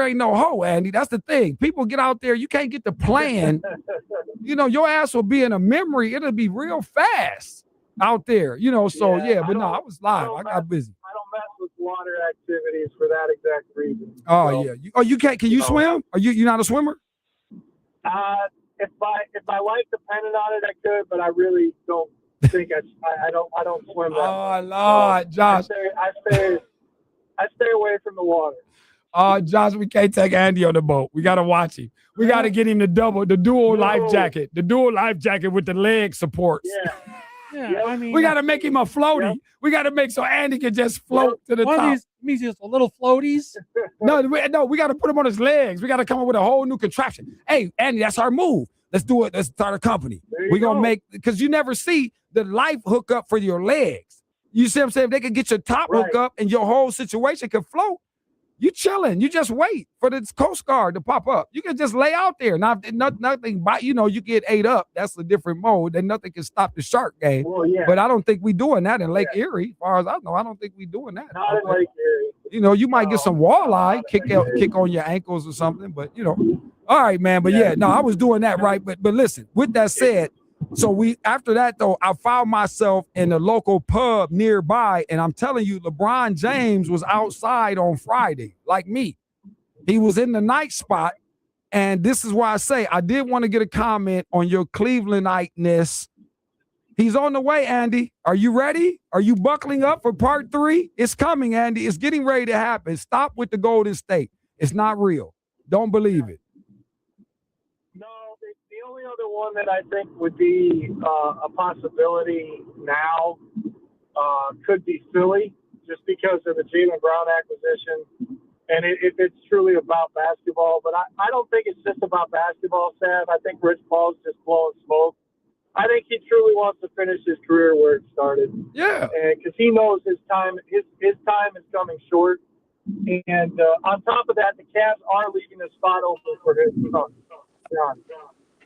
ain't no hoe, Andy. That's the thing. People get out there. You can't get the plan. Your ass will be in a memory. It'll be real fast out there, So, yeah, but no, I was live. I got busy. I don't mess with water activities for that exact reason. Oh, so, yeah. You can't. Can you swim? Are you not a swimmer? If my life depended on it, I could, but I really don't think I don't swim that much. Lord, Josh. I stay away from the water. Josh, we can't take Andy on the boat. We got to watch him. We got to get him the dual life jacket, with the leg supports. Yeah. I mean, we got to make him a floaty. Yeah. We got to make so Andy can just float to the top. One of these just a little floaties. No, we got to put him on his legs. We got to come up with a whole new contraption. Hey, Andy, that's our move. Let's do it. Let's start a company. We're going to make, because you never see the life hook up for your legs. You see what I'm saying? If they could get your top hook up and your whole situation could float, you chilling. You just wait for the Coast Guard to pop up. You can just lay out there. Now, nothing, you get ate up. That's a different mode. Then nothing can stop the shark game. Well, yeah. But I don't think we doing that in Lake Erie. As far as I know, I don't think we doing that. Not in Lake Erie. You might get some walleye, kick on your ankles or something. But all right, man. But I was doing that right. But listen, with that said, so after that though, I found myself in a local pub nearby, and I'm telling you, LeBron James was outside on Friday, like me. He was in the night spot, and this is why I say I did want to get a comment on your Clevelandite-ness. He's on the way, Andy. Are you ready? Are you buckling up for part 3? It's coming, Andy. It's getting ready to happen. Stop with the Golden State. It's not real. Don't believe it. The only other one that I think would be a possibility now could be Philly, just because of the Jaylen Brown acquisition. And if it's truly about basketball, but I don't think it's just about basketball, Sam. I think Rich Paul's just blowing smoke. I think he truly wants to finish his career where it started. Yeah. Because he knows his time is coming short. And on top of that, the Cavs are leaving a spot open for his son.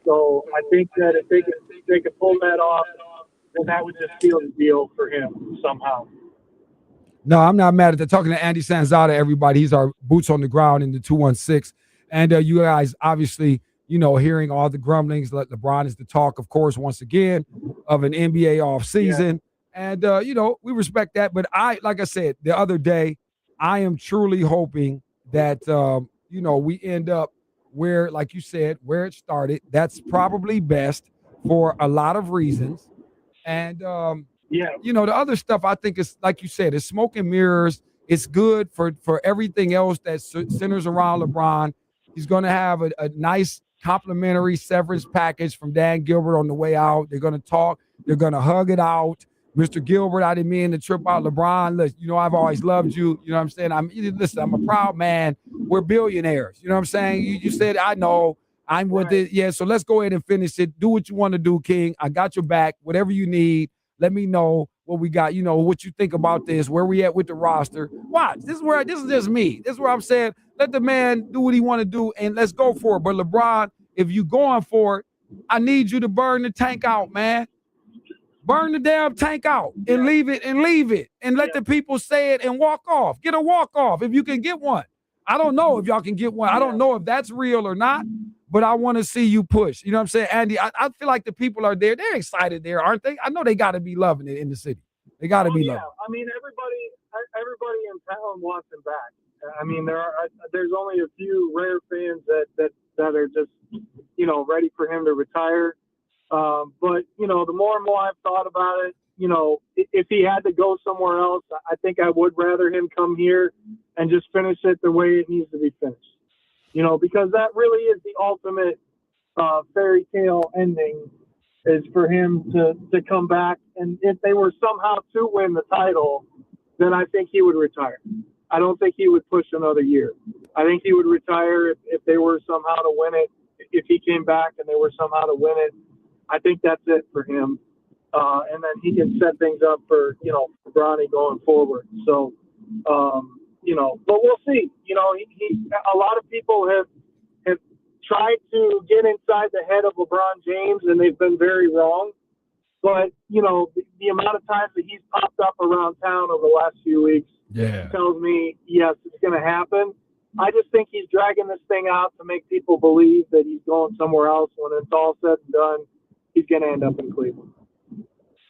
So I think that if they could pull that off, then that would just seal the deal for him somehow. No, I'm not mad at that. Talking to Andy Sanzada, everybody. He's our boots on the ground in the 216. And you guys obviously, hearing all the grumblings. LeBron is the talk, of course, once again, of an NBA offseason. Yeah. And, we respect that. But like I said, the other day, I am truly hoping that, we end up where, like you said, where it started. That's probably best for a lot of reasons. And, the other stuff I think is, like you said, it's smoke and mirrors. It's good for everything else that centers around LeBron. He's going to have a nice complimentary severance package from Dan Gilbert on the way out. They're going to talk. They're going to hug it out. Mr. Gilbert, I didn't mean to trip out LeBron. Listen, I've always loved you. You know what I'm saying? I'm a proud man. We're billionaires. You know what I'm saying? You said, I know. I'm with it. Yeah, so let's go ahead and finish it. Do what you want to do, King. I got your back. Whatever you need, let me know what we got. What you think about this, where we at with the roster. Watch. This is just me. This is where I'm saying, let the man do what he want to do, and let's go for it. But LeBron, if you going for it, I need you to burn the tank out, man. Burn the damn tank out and leave it and let the people say it and walk off. Get a walk off if you can get one. I don't know if y'all can get one. I don't know if that's real or not, but I want to see you push. You know what I'm saying, Andy? I feel like the people are there. They're excited there, aren't they? I know they got to be loving it in the city. They got to be loving it. I mean, everybody in town wants him back. I mean, there's only a few rare fans that are just, ready for him to retire. But, the more and more I've thought about it, if he had to go somewhere else, I think I would rather him come here and just finish it the way it needs to be finished. Because that really is the ultimate fairy tale ending, is for him to come back. And if they were somehow to win the title, then I think he would retire. I don't think he would push another year. I think he would retire if they were somehow to win it. If he came back and they were somehow to win it, I think that's it for him. And then he can set things up for Bronny going forward. So, but we'll see. A lot of people have tried to get inside the head of LeBron James, and they've been very wrong. But, the amount of times that he's popped up around town over the last few weeks tells me, yes, it's going to happen. I just think he's dragging this thing out to make people believe that he's going somewhere else. When it's all said and done, he's going to end up in Cleveland.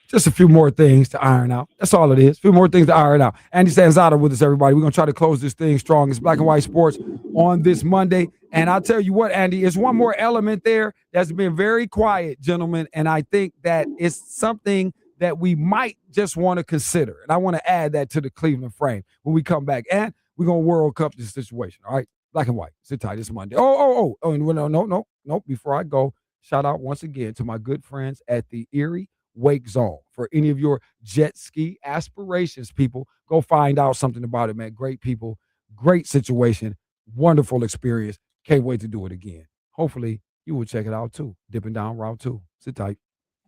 Just a few more things to iron out. That's all it is. A few more things to iron out. Andy Sanzada with us, everybody. We're going to try to close this thing strong. It's Black and White Sports on this Monday. And I'll tell you what, Andy, there's one more element there that's been very quiet, gentlemen. And I think that it's something that we might just want to consider. And I want to add that to the Cleveland frame when we come back. And we're going to World Cup this situation. All right? Black and White. Sit tight. It's Monday. Oh, and no. Before I go, shout out once again to my good friends at the Erie Wake Zone. For any of your jet ski aspirations, people, go find out something about it, man. Great people, great situation, wonderful experience. Can't wait to do it again. Hopefully, you will check it out too. Dipping down Route 2. Sit tight.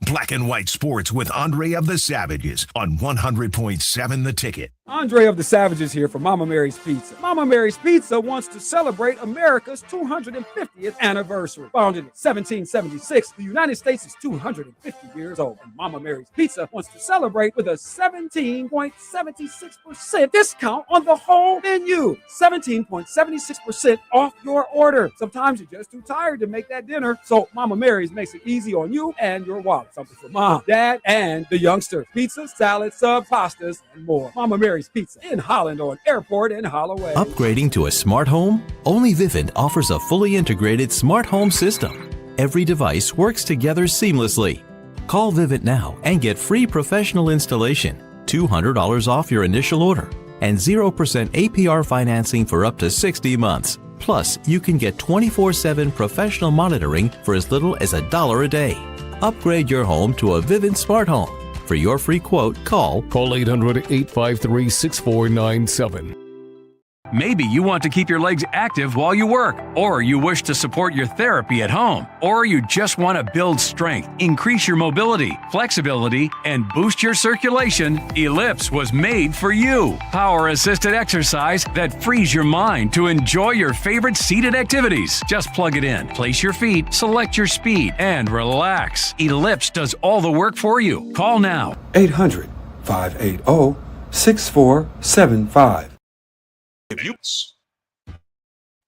Black and White Sports with Andre of the Savages on 100.7 The Ticket. Andre of the Savages here for Mama Mary's Pizza. Mama Mary's Pizza wants to celebrate America's 250th anniversary. Founded in 1776, the United States is 250 years old. And Mama Mary's Pizza wants to celebrate with a 17.76% discount on the whole menu. 17.76% off your order. Sometimes you're just too tired to make that dinner, so Mama Mary's makes it easy on you and your wallet. Something for mom, dad, and the youngsters. Pizza, salad, sub, pastas, and more. Mama Mary's Pizza in Holland on Airport in Holloway. Upgrading to a smart home? Only Vivint offers a fully integrated smart home system. Every device works together seamlessly. Call Vivint now and get free professional installation, $200 off your initial order, and 0% APR financing for up to 60 months. Plus, you can get 24/7 professional monitoring for as little as $1 a day. Upgrade your home to a Vivint smart home. For your free quote, call 800-853-6497. Maybe you want to keep your legs active while you work, or you wish to support your therapy at home, or you just want to build strength, increase your mobility, flexibility, and boost your circulation. Ellipse was made for you. Power-assisted exercise that frees your mind to enjoy your favorite seated activities. Just plug it in, place your feet, select your speed, and relax. Ellipse does all the work for you. Call now. 800-580-6475.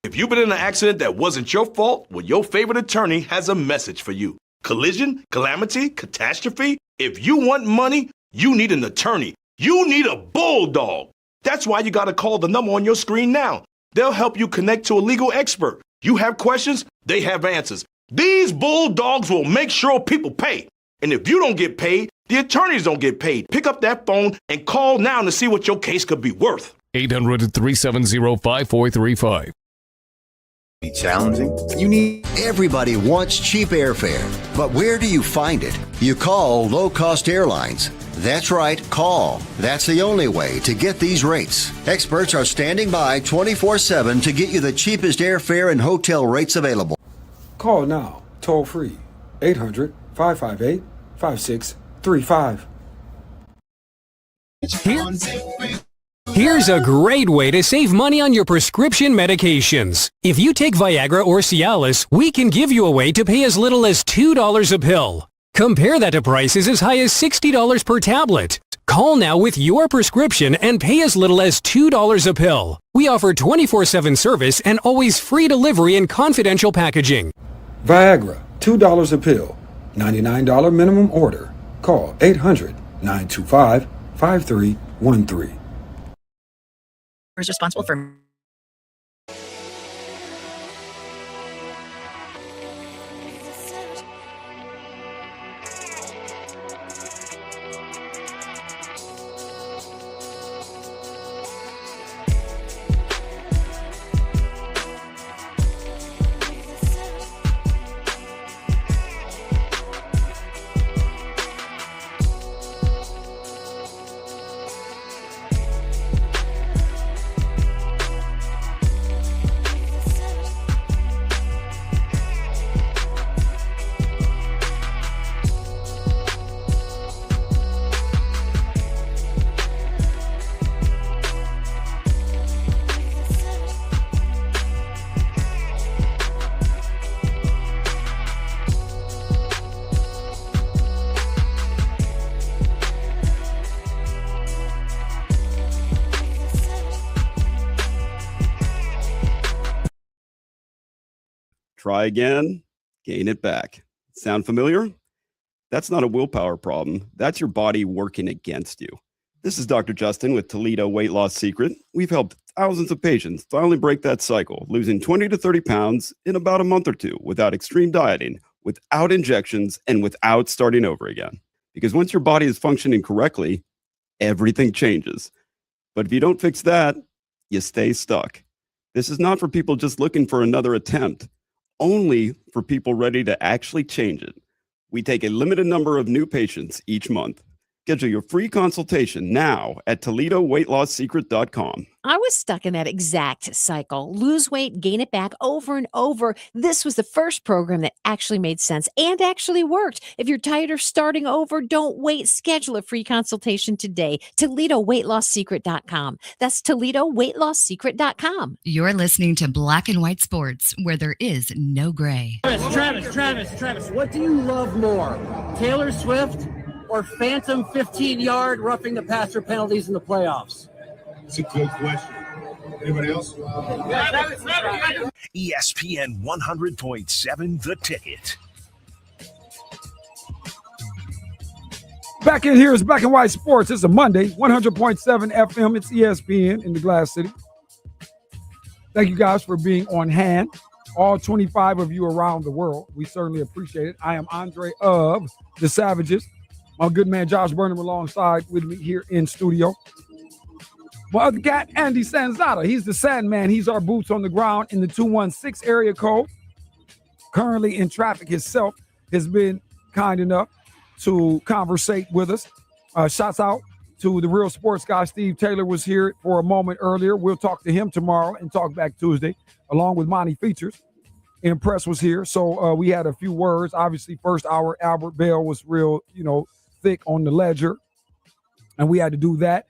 If you've been in an accident that wasn't your fault, well, your favorite attorney has a message for you. Collision, calamity, catastrophe. If you want money, you need an attorney. You need a bulldog. That's why you got to call the number on your screen now. They'll help you connect to a legal expert. You have questions, they have answers. These bulldogs will make sure people pay. And if you don't get paid, the attorneys don't get paid. Pick up that phone and call now to see what your case could be worth. 800-370-5435. Be challenging. Everybody wants cheap airfare, but where do you find it? You call low-cost airlines. That's right, call. That's the only way to get these rates. Experts are standing by 24/7 to get you the cheapest airfare and hotel rates available. Call now, toll free, 800-558-5635. Here's a great way to save money on your prescription medications. If you take Viagra or Cialis, we can give you a way to pay as little as $2 a pill. Compare that to prices as high as $60 per tablet. Call now with your prescription and pay as little as $2 a pill. We offer 24/7 service and always free delivery and confidential packaging. Viagra, $2 a pill, $99 minimum order. Call 800-925-5313. Is responsible for Try again, gain it back. Sound familiar? That's not a willpower problem. That's your body working against you. This is Dr. Justin with Toledo Weight Loss Secret. We've helped thousands of patients finally break that cycle, losing 20 to 30 pounds in about a month or two without extreme dieting, without injections, and without starting over again. Because once your body is functioning correctly, everything changes. But if you don't fix that, you stay stuck. This is not for people just looking for another attempt. Only for people ready to actually change it. We take a limited number of new patients each month. Schedule your free consultation now at ToledoWeightLossSecret.com. I was stuck in that exact cycle. Lose weight, gain it back over and over. This was the first program that actually made sense and actually worked. If you're tired of starting over, don't wait. Schedule a free consultation today. ToledoWeightLossSecret.com. That's ToledoWeightLossSecret.com. You're listening to Black and White Sports, where there is no gray. Travis, what do you love more, Taylor Swift or phantom 15-yard roughing the passer penalties in the playoffs? It's a good question. Anybody else? ESPN 100.7 The Ticket. Back in here is Black and White Sports. It's a Monday, 100.7 FM. It's ESPN in the Glass City. Thank you guys for being on hand. All 25 of you around the world. We certainly appreciate it. I am Andre of the Savages. My good man Josh Burnham alongside with me here in studio. My other cat, Andy Sanzata. He's the Sandman. He's our boots on the ground in the 216 area code. Currently in traffic himself. Has been kind enough to conversate with us. Shouts out to the real sports guy. Steve Taylor was here for a moment earlier. We'll talk to him tomorrow and talk back Tuesday, along with Monty Features. Impress was here. So we had a few words. Obviously, first hour, Albert Bell was real, thick on the ledger. And we had to do that.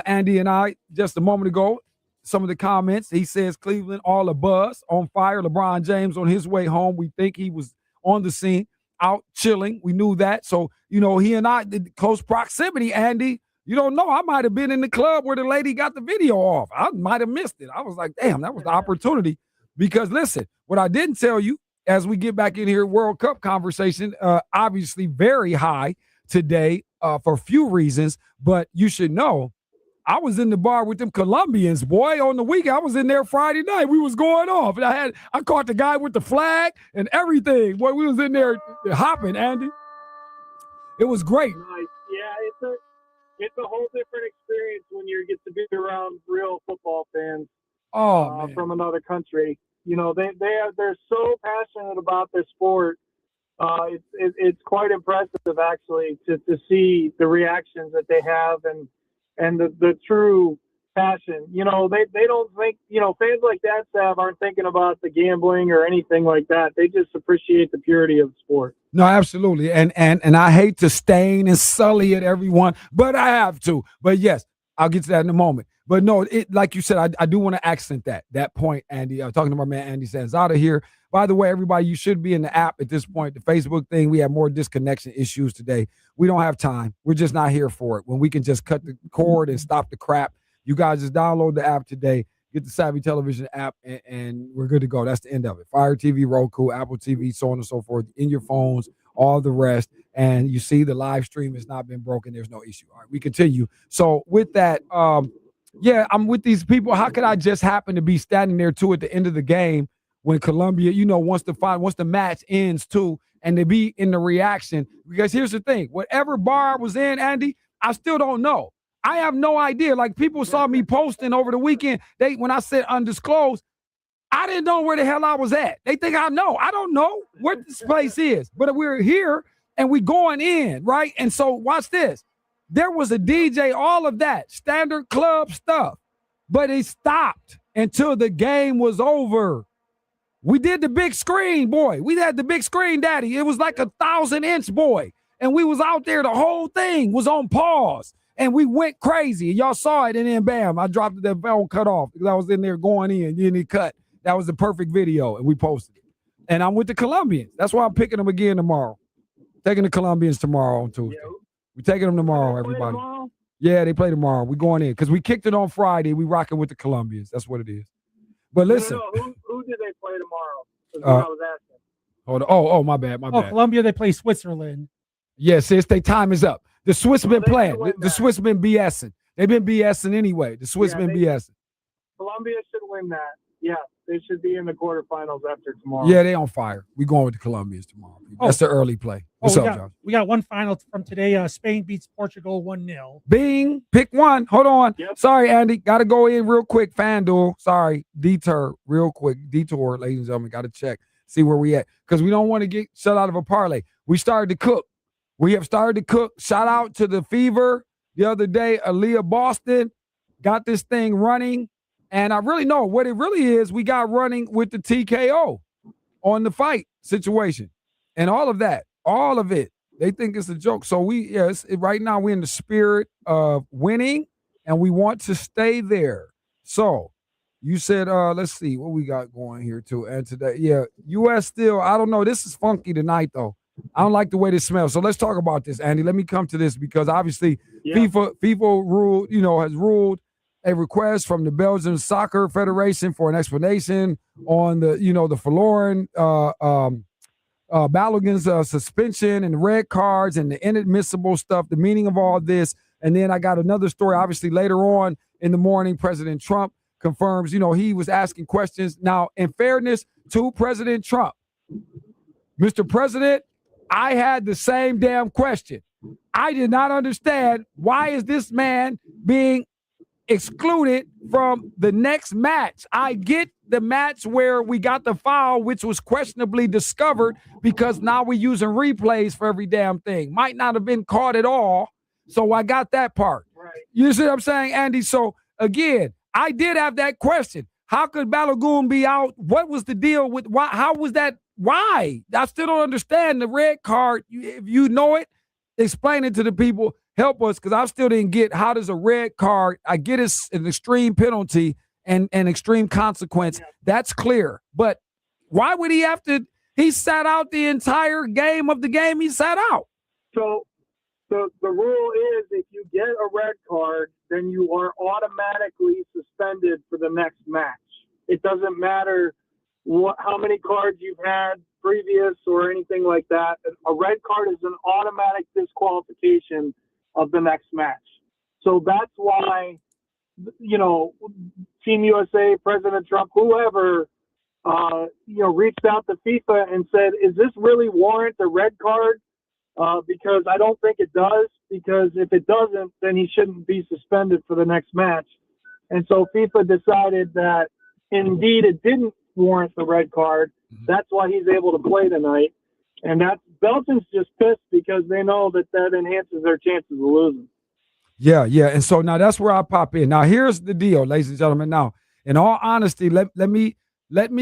Andy and I, just a moment ago, some of the comments. He says Cleveland all a buzz, on fire. LeBron James on his way home. We think he was on the scene, out chilling. We knew that. So, he and I did close proximity, Andy. You don't know. I might have been in the club where the lady got the video off. I might have missed it. I was like, damn, that was the opportunity. Because listen, what I didn't tell you as we get back in here, World Cup conversation, obviously very high today for a few reasons, but you should know I was in the bar with them Colombians, boy, on the weekend. I was in there Friday night. We was going off. And I caught the guy with the flag and everything. Boy, we was in there hopping, Andy. It was great. Nice. Yeah, it's a whole different experience when you get to be around real football fans from another country. They're so passionate about their sport. It's quite impressive actually to see the reactions that they have and the true passion. They don't think, fans like that, Sav, aren't thinking about the gambling or anything like that. They just appreciate the purity of the sport. No, absolutely. And I hate to stain and sully it, everyone, but I have to. But yes, I'll get to that in a moment. But no, like you said, I do want to accent that point, Andy. I'm talking to my man Andy Sanzata here. By the way, everybody, you should be in the app at this point. The Facebook thing, we have more disconnection issues today. We don't have time. We're just not here for it. When we can just cut the cord and stop the crap, you guys just download the app today, get the Savvy Television app, and we're good to go. That's the end of it. Fire TV, Roku, Apple TV, so on and so forth, in your phones, all the rest. And you see the live stream has not been broken. There's no issue. All right, we continue. So with that, yeah, I'm with these people. How could I just happen to be standing there too at the end of the game when Colombia, once the match ends too, and they be in the reaction? Because here's the thing, whatever bar I was in, Andy, I still don't know. I have no idea. Like people saw me posting over the weekend. When I said undisclosed, I didn't know where the hell I was at. They think I know. I don't know what this place is, but we're here and we going in, right? And so watch this. There was a DJ, all of that, standard club stuff, but it stopped until the game was over. We did the big screen, boy. We had the big screen, daddy. It was like 1,000-inch, boy. And we was out there. The whole thing was on pause. And we went crazy. Y'all saw it, and then bam, I dropped it. That phone cut off because I was in there going in. Then it cut. That was the perfect video, and we posted it. And I'm with the Colombians. That's why I'm picking them again tomorrow. Taking the Colombians tomorrow on Tuesday. We're taking them tomorrow, everybody. Yeah, they play tomorrow. We're going in because we kicked it on Friday. We rocking with the Colombians. That's what it is. But listen. No. Who do they play tomorrow? That's what I was asking. Hold on. Oh, my bad. Colombia, they play Switzerland. Yes, sis, their time is up. The Swiss been playing. The Swiss been BSing. They've been BSing anyway. The Swiss been BSing. Colombia should win that. Yeah, they should be in the quarterfinals after tomorrow. Yeah, they on fire. We going with the Colombians tomorrow. That's the early play. What's up, Josh? We got one final from today. Spain beats Portugal 1-0. Bing. Pick one. Hold on. Yep. Sorry, Andy. Got to go in real quick. FanDuel. Sorry. Detour. Real quick. Detour, ladies and gentlemen. Got to check. See where we at. Because we don't want to get shut out of a parlay. We started to cook. We have started to cook. Shout out to the Fever the other day. Aaliyah Boston got this thing running. And I really know what it really is. We got running with the TKO on the fight situation and all of that, all of it. They think it's a joke. So right now we're in the spirit of winning and we want to stay there. So you said, let's see what we got going here too. And today, U.S. still, I don't know. This is funky tonight though. I don't like the way this smells. So let's talk about this, Andy. Let me come to this because obviously FIFA ruled, has ruled a request from the Belgian Soccer Federation for an explanation on the Faloran Balogun's suspension and the red cards and the inadmissible stuff, the meaning of all this. And then I got another story, obviously, later on in the morning, President Trump confirms, he was asking questions. Now, in fairness to President Trump, Mr. President, I had the same damn question. I did not understand why is this man being excluded from the next match. I get the match where we got the foul, which was questionably discovered because now we're using replays for every damn thing. Might not have been caught at all. So I got that part. Right. You see what I'm saying, Andy? So again, I did have that question. How could Balogun be out? What was the deal with why? How was that? Why? I still don't understand the red card. If you know it, explain it to the people. Help us, because I still didn't get how does a red card, I get it's an extreme penalty and an extreme consequence. Yeah. That's clear. But why would he have to? He sat out the entire game of the game he sat out. So the rule is if you get a red card, then you are automatically suspended for the next match. It doesn't matter how many cards you've had previous or anything like that. A red card is an automatic disqualification of the next match. So that's why, Team USA, President Trump, whoever, reached out to FIFA and said, is this really warrant a red card? Because I don't think it does, because if it doesn't, then he shouldn't be suspended for the next match. And so FIFA decided that indeed it didn't warrant the red card. That's why he's able to play tonight. And Belgium's just pissed because they know that enhances their chances of losing. Yeah. And so now that's where I pop in. Now here's the deal, ladies and gentlemen. Now, in all honesty, let me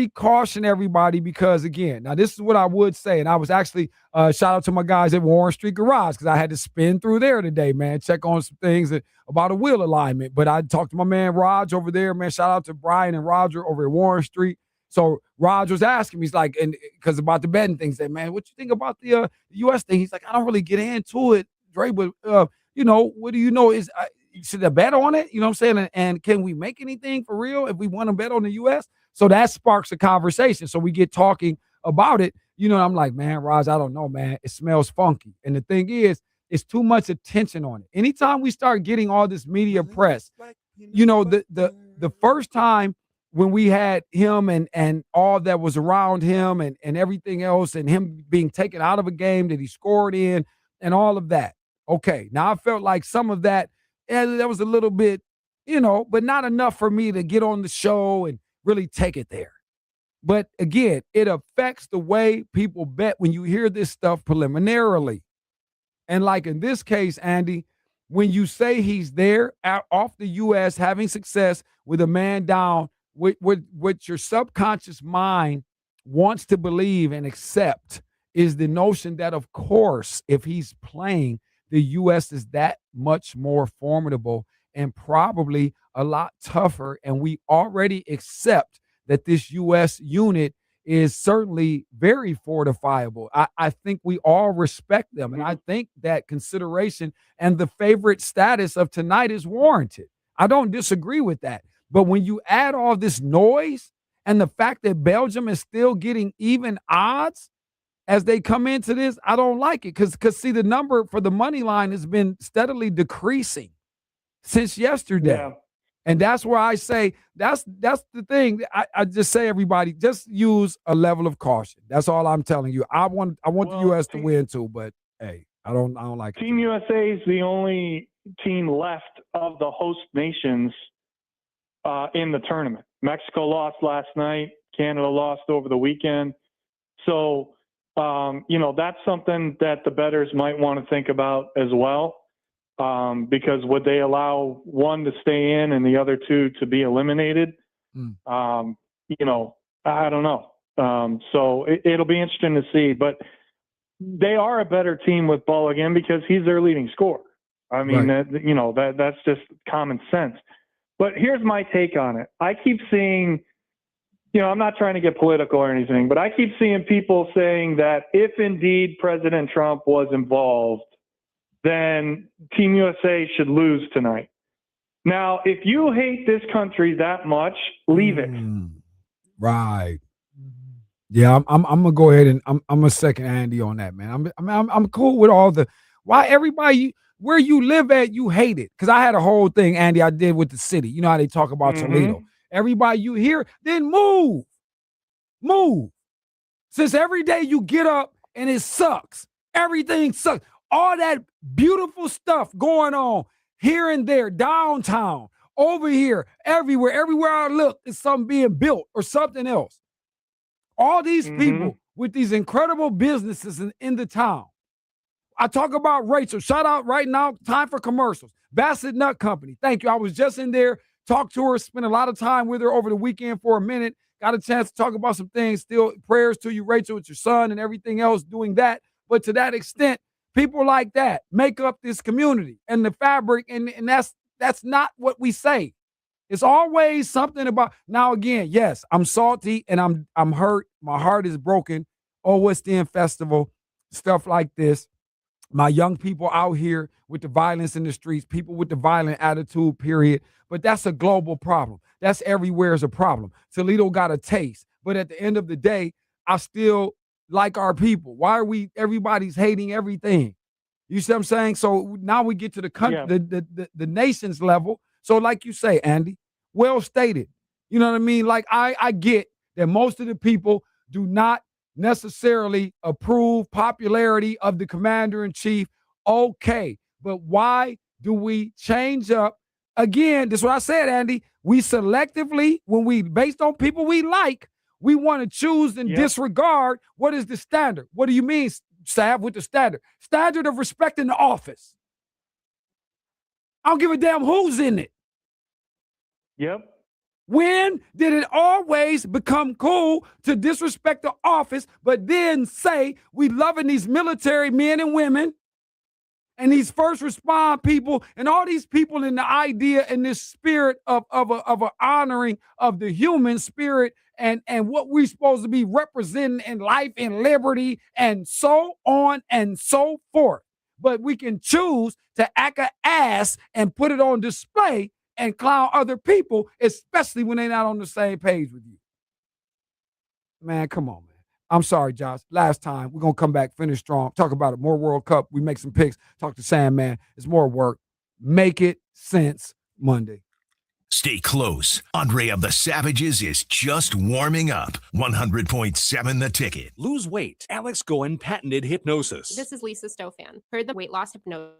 caution everybody because again, now this is what I would say. And I was actually shout out to my guys at Warren Street Garage because I had to spin through there today, man. Check on some things about a wheel alignment. But I talked to my man Raj over there, man. Shout out to Brian and Roger over at Warren Street. So Raj was asking me, he's like, and because about the betting things, that man, what you think about the U.S. thing? He's like, I don't really get into it, Dre, but what do you know? Should I bet on it? You know what I'm saying? And can we make anything for real if we want to bet on the U.S.? So that sparks a conversation. So we get talking about it. I'm like, man, Raj, I don't know, man. It smells funky. And the thing is, it's too much attention on it. Anytime we start getting all this media press, the first time when we had him and all that was around him and everything else and him being taken out of a game that he scored in and all of that. Okay, now I felt like some of that, that was a little bit, but not enough for me to get on the show and really take it there. But again, it affects the way people bet when you hear this stuff preliminarily. And like in this case, Andy, when you say he's there off the U.S. having success with a man down, what your subconscious mind wants to believe and accept is the notion that, of course, if he's playing, the U.S. is that much more formidable and probably a lot tougher. And we already accept that this U.S. unit is certainly very fortifiable. I think we all respect them. And I think that consideration and the favorite status of tonight is warranted. I don't disagree with that. But when you add all this noise and the fact that Belgium is still getting even odds as they come into this, I don't like it. Because see, the number for the money line has been steadily decreasing since yesterday. Yeah. And that's where I say that's the thing. I just say, everybody, just use a level of caution. That's all I'm telling you. I want the U.S. to win too, but hey, I don't like it. Team USA is the only team left of the host nations in the tournament. Mexico lost last night. Canada lost over the weekend. So That's something that the bettors might want to think about as well. Because would they allow one to stay in and the other two to be eliminated? I don't know. So it'll be interesting to see. But they are a better team with Ball again because he's their leading scorer. I mean, that's just common sense. But here's my take on it. I keep seeing, I'm not trying to get political or anything, but I keep seeing people saying that if indeed President Trump was involved, then Team USA should lose tonight. Now, if you hate this country that much, leave it. Right. Yeah, I'm gonna go ahead and I'm gonna second Andy on that, man. I'm cool with all the why everybody where you live at you hate it, because I had a whole thing, Andy, I did with the city. You know how they talk about Toledo. Everybody you hear, then move. Since every day you get up and it sucks, everything sucks. All that beautiful stuff going on here and there, downtown, over here, everywhere I look is something being built or something else. All these people with these incredible businesses in the town. I talk about Rachel. Shout out right now. Time for commercials. Bassett Nut Company. Thank you. I was just in there, talked to her, spent a lot of time with her over the weekend for a minute. Got a chance to talk about some things. Still prayers to you, Rachel, with your son and everything else doing that. But to that extent, people like that make up this community and the fabric. And that's not what we say. It's always something about, now again, yes, I'm salty and I'm hurt. My heart is broken. Oh, West End Festival, stuff like this. My young people out here with the violence in the streets, people with the violent attitude, period. But that's a global problem. That's everywhere is a problem. Toledo got a taste. But at the end of the day, I still like our people. Why are everybody's hating everything? You see what I'm saying? So now we get to the country, the nation's level. So like you say, Andy, well stated. You know what I mean? Like I get that most of the people do not necessarily approve popularity of the commander-in-chief. Okay, but why do we change up? Again, this is what I said, Andy. We selectively, when we based on people we like, we want to choose and disregard what is the standard. What do you mean, Sav, with the standard? Standard of respecting the office. I don't give a damn who's in it. Yep. When did it always become cool to disrespect the office, but then say we loving these military men and women and these first respond people and all these people in the idea and this spirit of a honoring of the human spirit and what we're supposed to be representing in life and liberty and so on and so forth. But we can choose to act an ass and put it on display and clown other people, especially when they're not on the same page with you. Man, come on, man. I'm sorry, Josh. Last time, we're going to come back, finish strong, talk about it. More World Cup. We make some picks, talk to Sandman. It's more work. Make it sense Monday. Stay close. Andre of the Savages is just warming up. 100.7 The Ticket. Lose weight. Alex Goen patented hypnosis. This is Lisa Stofan. Heard the weight loss hypnosis.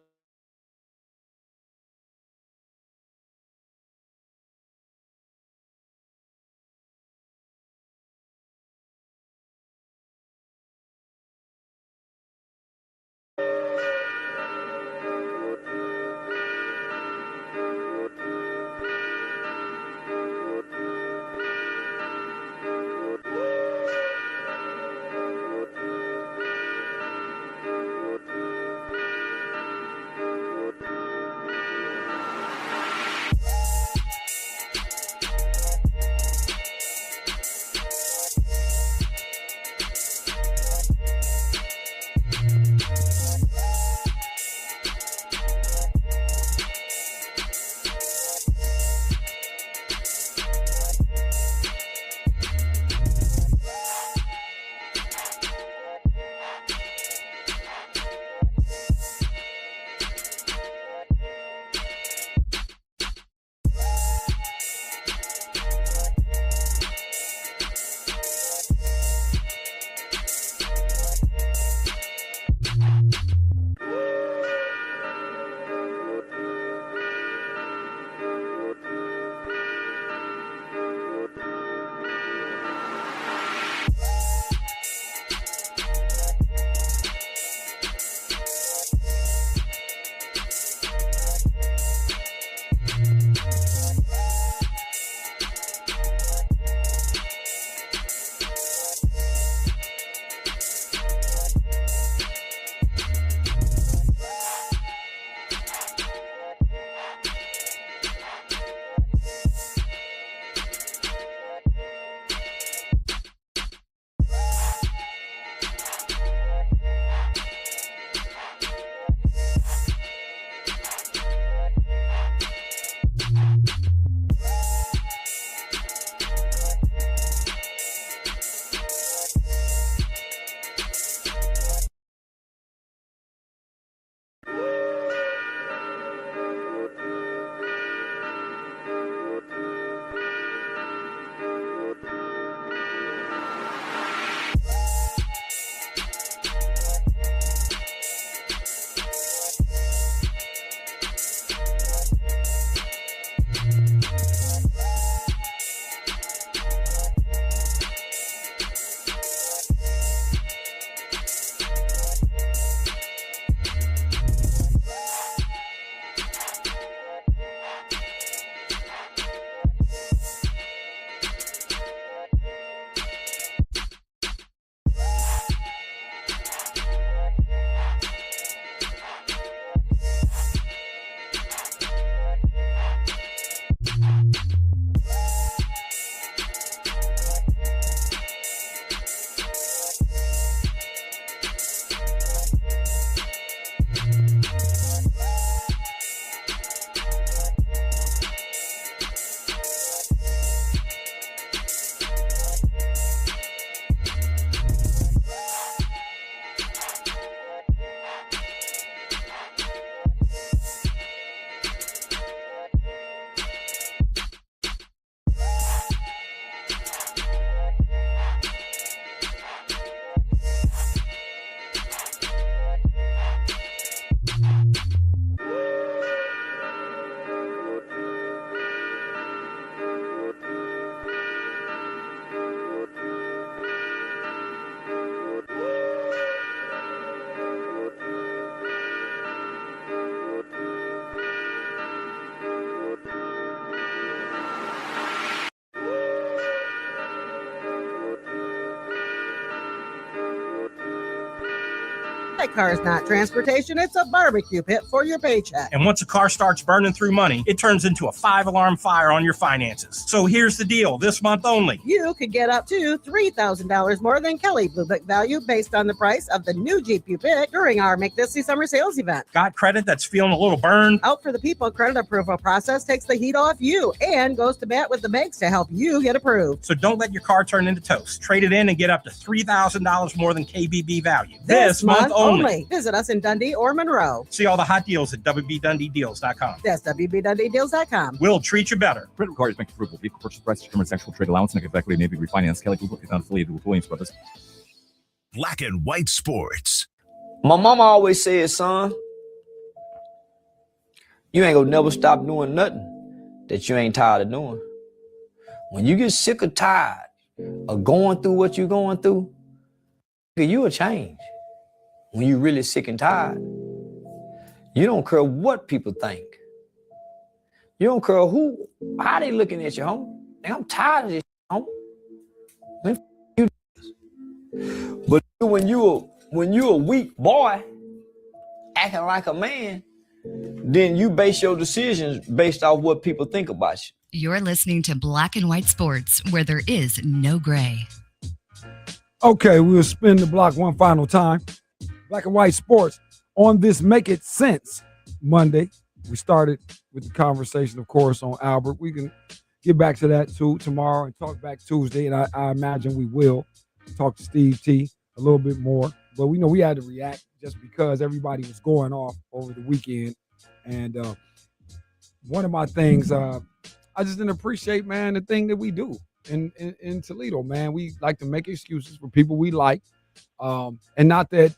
car is not transportation, it's a barbecue pit for your paycheck. And once a car starts burning through money, it turns into a 5-alarm fire on your finances. So here's the deal, this month only. You could get up to $3,000 more than Kelly Blue Book value based on the price of the new Jeep you pick during our Make This the Summer sales event. Got credit that's feeling a little burned? Out for the People credit approval process takes the heat off you and goes to bat with the banks to help you get approved. So don't let your car turn into toast. Trade it in and get up to $3,000 more than KBB value. This month only. Visit us in Dundee or Monroe. See all the hot deals at WBDundeeDeals.com. That's WBDundeeDeals.com. We'll treat you better. Credit requires bank approval. Vehicle purchase price determines actual trade allowance. Negative equity may be refinanced. Kelly Blue Book is not affiliated with Williams Brothers. Black and White Sports. My mama always said, son, you ain't gonna never stop doing nothing that you ain't tired of doing. When you get sick or tired of going through what you're going through, you will change. When you're really sick and tired, you don't care what people think. You don't care how they looking at you, homie. I'm tired of this, homie. But when you a weak boy, acting like a man, then you base your decisions based off what people think about you. You're listening to Black and White Sports, where there is no gray. Okay, we'll spin the block one final time. Black and White Sports on this Make It Sense Monday. We started with the conversation, of course, on Albert. We can get back to that too tomorrow and talk back Tuesday, and I imagine we will talk to Steve T a little bit more. But we know we had to react just because everybody was going off over the weekend. And one of my things, I just didn't appreciate, man, the thing that we do in Toledo, man. We like to make excuses for people we like. And not that,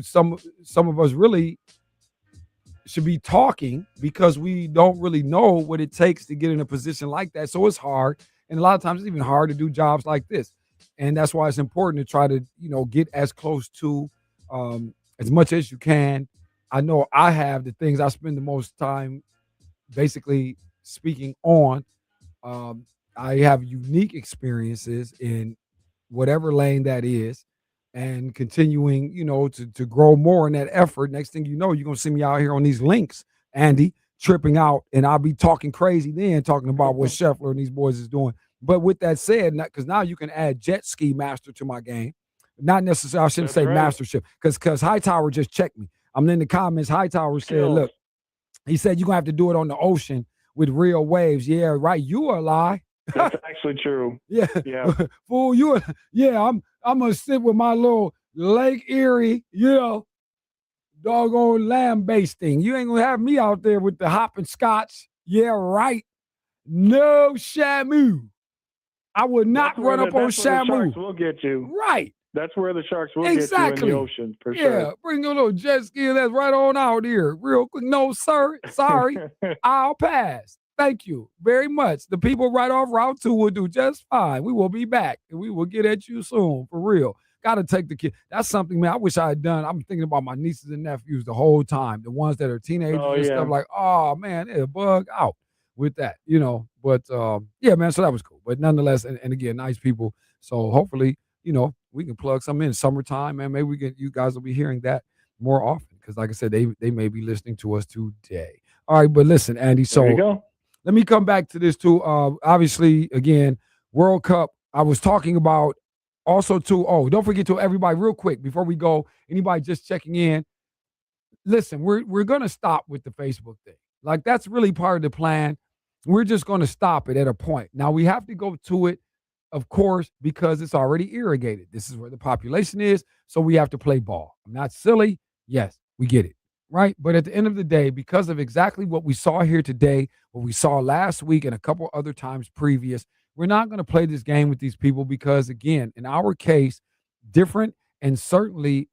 some of us really should be talking because we don't really know what it takes to get in a position like that. So it's hard. And a lot of times it's even hard to do jobs like this. And that's why it's important to try to, get as close to as much as you can. I know I have the things I spend the most time basically speaking on. I have unique experiences in whatever lane that is and continuing, to grow more in that effort. Next thing you know, you're going to see me out here on these links, Andy, tripping out, and I'll be talking crazy then, talking about what Scheffler and these boys is doing. But with that said, because now you can add jet ski master to my game. Not necessarily, I shouldn't say mastership, because Hightower just checked me. I'm in the comments. Hightower said, look, he said, you're going to have to do it on the ocean with real waves. Yeah, right. You are lie. That's actually true. Yeah. Fool, I'm going to sit with my little Lake Erie, doggone lamb basting. You ain't going to have me out there with the hopping scotch. Yeah, right. No Shamu. I would not run up on Shamu. We'll get you. Right. That's where the sharks will get you in the ocean, for sure. Yeah, bring your little jet ski that's right on out here. Real quick. No, sir. Sorry. I'll pass. Thank you very much. The people right off Route 2 will do just fine. We will be back, and we will get at you soon, for real. Got to take the kid. That's something, man, I wish I had done. I'm thinking about my nieces and nephews the whole time, the ones that are teenagers and stuff like, oh, man, they'll bug out with that, But, yeah, man, so that was cool. But nonetheless, and again, nice people. So hopefully, we can plug some in summertime, man. Maybe you guys will be hearing that more often because, like I said, they may be listening to us today. All right, but listen, Andy, so there you go. Let me come back to this too. Obviously, again, World Cup. I was talking about also too. Oh, don't forget to everybody, real quick before we go. Anybody just checking in? Listen, we're gonna stop with the Facebook thing. Like that's really part of the plan. We're just gonna stop it at a point. Now we have to go to it, of course, because it's already irrigated. This is where the population is, so we have to play ball. I'm not silly. Yes, we get it. Right. But at the end of the day, because of exactly what we saw here today, what we saw last week and a couple other times previous, we're not going to play this game with these people because, again, in our case, different and certainly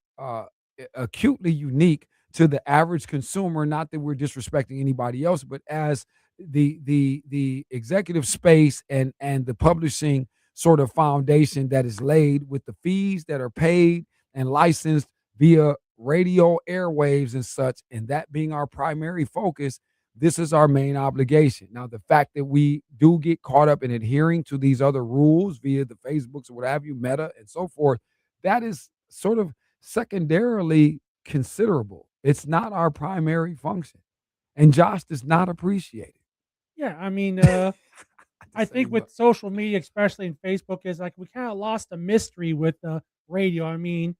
acutely unique to the average consumer. Not that we're disrespecting anybody else, but as the executive space and the publishing sort of foundation that is laid with the fees that are paid and licensed via radio airwaves and such, and that being our primary focus, this is our main obligation. Now, the fact that we do get caught up in adhering to these other rules via the Facebooks or what have you, Meta and so forth, that is sort of secondarily considerable. It's not our primary function. And Josh does not appreciate it. Yeah, I mean, I think with social media, especially in Facebook, is like we kind of lost the mystery with radio. I mean,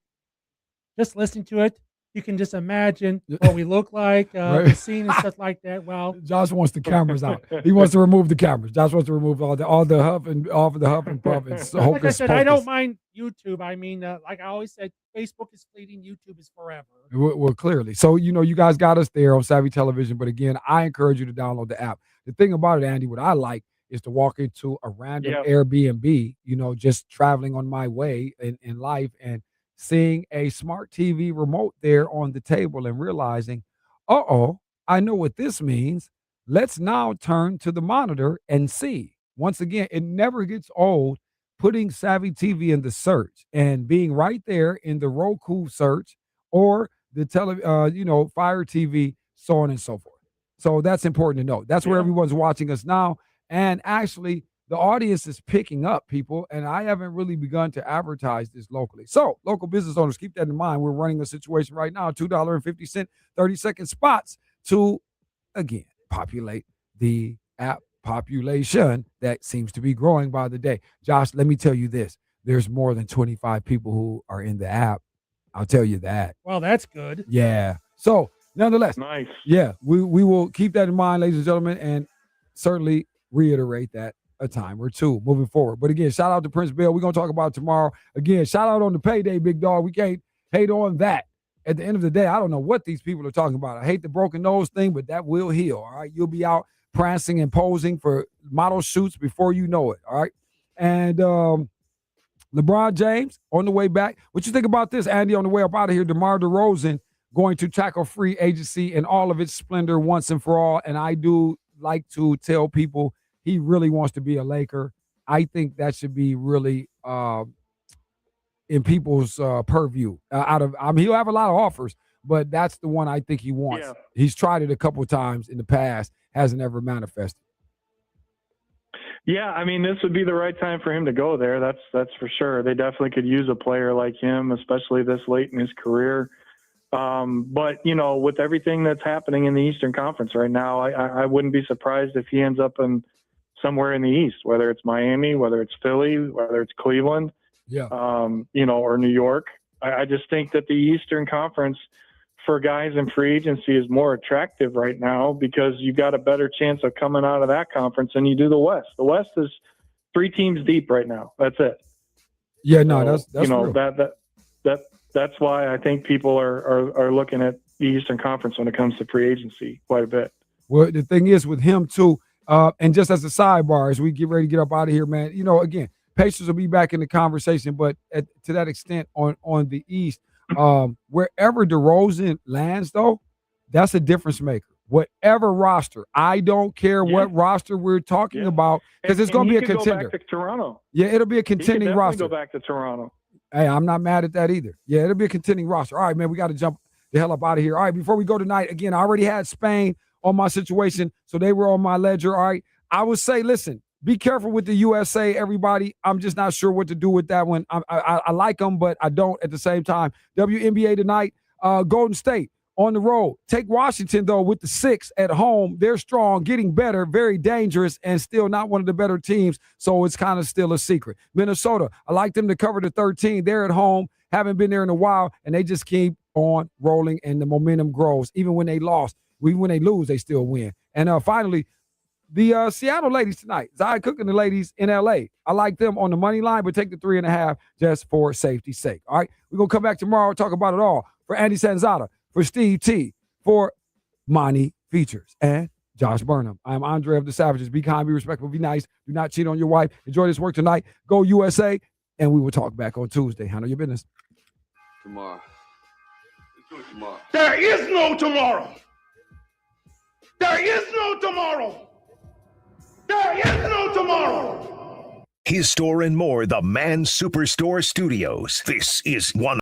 just listening to it, you can just imagine what we look like, Right. the scene and stuff like that. Well, Josh wants the cameras out. He wants to remove the cameras. Josh wants to remove all the huff and off of the huff and puff. And so like I said, I don't mind YouTube. I mean, like I always said, Facebook is fleeting, YouTube is forever. Well, clearly. So, you guys got us there on Savvy Television. But again, I encourage you to download the app. The thing about it, Andy, what I like is to walk into a random Airbnb, just traveling on my way in life and seeing a smart TV remote there on the table and realizing, I know what this means. Let's now turn to the monitor and see. Once again, it never gets old putting Savvy TV in the search and being right there in the Roku search or the Fire TV, so on and so forth. So that's important to know. That's where everyone's watching us now. And actually, the audience is picking up, people, and I haven't really begun to advertise this locally. So, local business owners, keep that in mind. We're running a situation right now, $2.50, 30-second spots to, again, populate the app population that seems to be growing by the day. Josh, let me tell you this. There's more than 25 people who are in the app. I'll tell you that. Well, that's good. Yeah. So, nonetheless, nice. Yeah, we will keep that in mind, ladies and gentlemen, and certainly reiterate that a time or two moving forward. But again, shout out to Prince Bill. We're going to talk about it tomorrow. Again, shout out on the payday, big dog. We can't hate on that. At the end of the day, I don't know what these people are talking about. I hate the broken nose thing, but that will heal, all right? You'll be out prancing and posing for model shoots before you know it, all right? And LeBron James on the way back. What you think about this, Andy, on the way up out of here? DeMar DeRozan going to tackle free agency in all of its splendor once and for all. And I do like to tell people he really wants to be a Laker. I think that should be really in people's purview. He'll have a lot of offers, but that's the one I think he wants. Yeah. He's tried it a couple of times in the past, hasn't ever manifested. Yeah, I mean, this would be the right time for him to go there. That's for sure. They definitely could use a player like him, especially this late in his career. But, with everything that's happening in the Eastern Conference right now, I wouldn't be surprised if he ends up somewhere in the East, whether it's Miami, whether it's Philly, whether it's Cleveland, or New York. I just think that the Eastern Conference for guys in free agency is more attractive right now because you got a better chance of coming out of that conference than you do the West. The West is 3 teams deep right now. That's it. Yeah, no, that's real. That's why I think people are looking at the Eastern Conference when it comes to free agency quite a bit. Well, the thing is with him too, and just as a sidebar, as we get ready to get up out of here, man, again, Pacers will be back in the conversation, but to that extent on the East, wherever DeRozan lands, though, that's a difference maker. Whatever roster, I don't care what roster we're talking about, because it's going to be a contender. Go back to Toronto. Yeah, it'll be a contending roster. Go back to Toronto. Hey, I'm not mad at that either. Yeah, it'll be a contending roster. All right, man, we got to jump the hell up out of here. All right, before we go tonight, again, I already had Spain on my situation, so they were on my ledger. All right, I would say, listen, be careful with the USA, everybody. I'm just not sure what to do with that one. I like them, but I don't at the same time. WNBA tonight, Golden State on the road. Take Washington, though, with the 6 at home. They're strong, getting better, very dangerous, and still not one of the better teams, so it's kind of still a secret. Minnesota, I like them to cover the 13. They're at home, haven't been there in a while, and they just keep on rolling, and the momentum grows. Even when they lost, even when they lose, they still win. And finally, the Seattle ladies tonight. Zaya Cook and the ladies in L.A. I like them on the money line, but take the 3.5 just for safety's sake. All right, we're going to come back tomorrow and talk about it all. For Andy Sanzada, for Steve T, for Monty Features, and Josh Burnham. I'm Andre of the Savages. Be kind, be respectful, be nice. Do not cheat on your wife. Enjoy this work tonight. Go USA, and we will talk back on Tuesday. Handle your business. Tomorrow. Let's do it tomorrow. There is no tomorrow. There is no tomorrow. There is no tomorrow. His Store and More, the Man Superstore Studios. This is one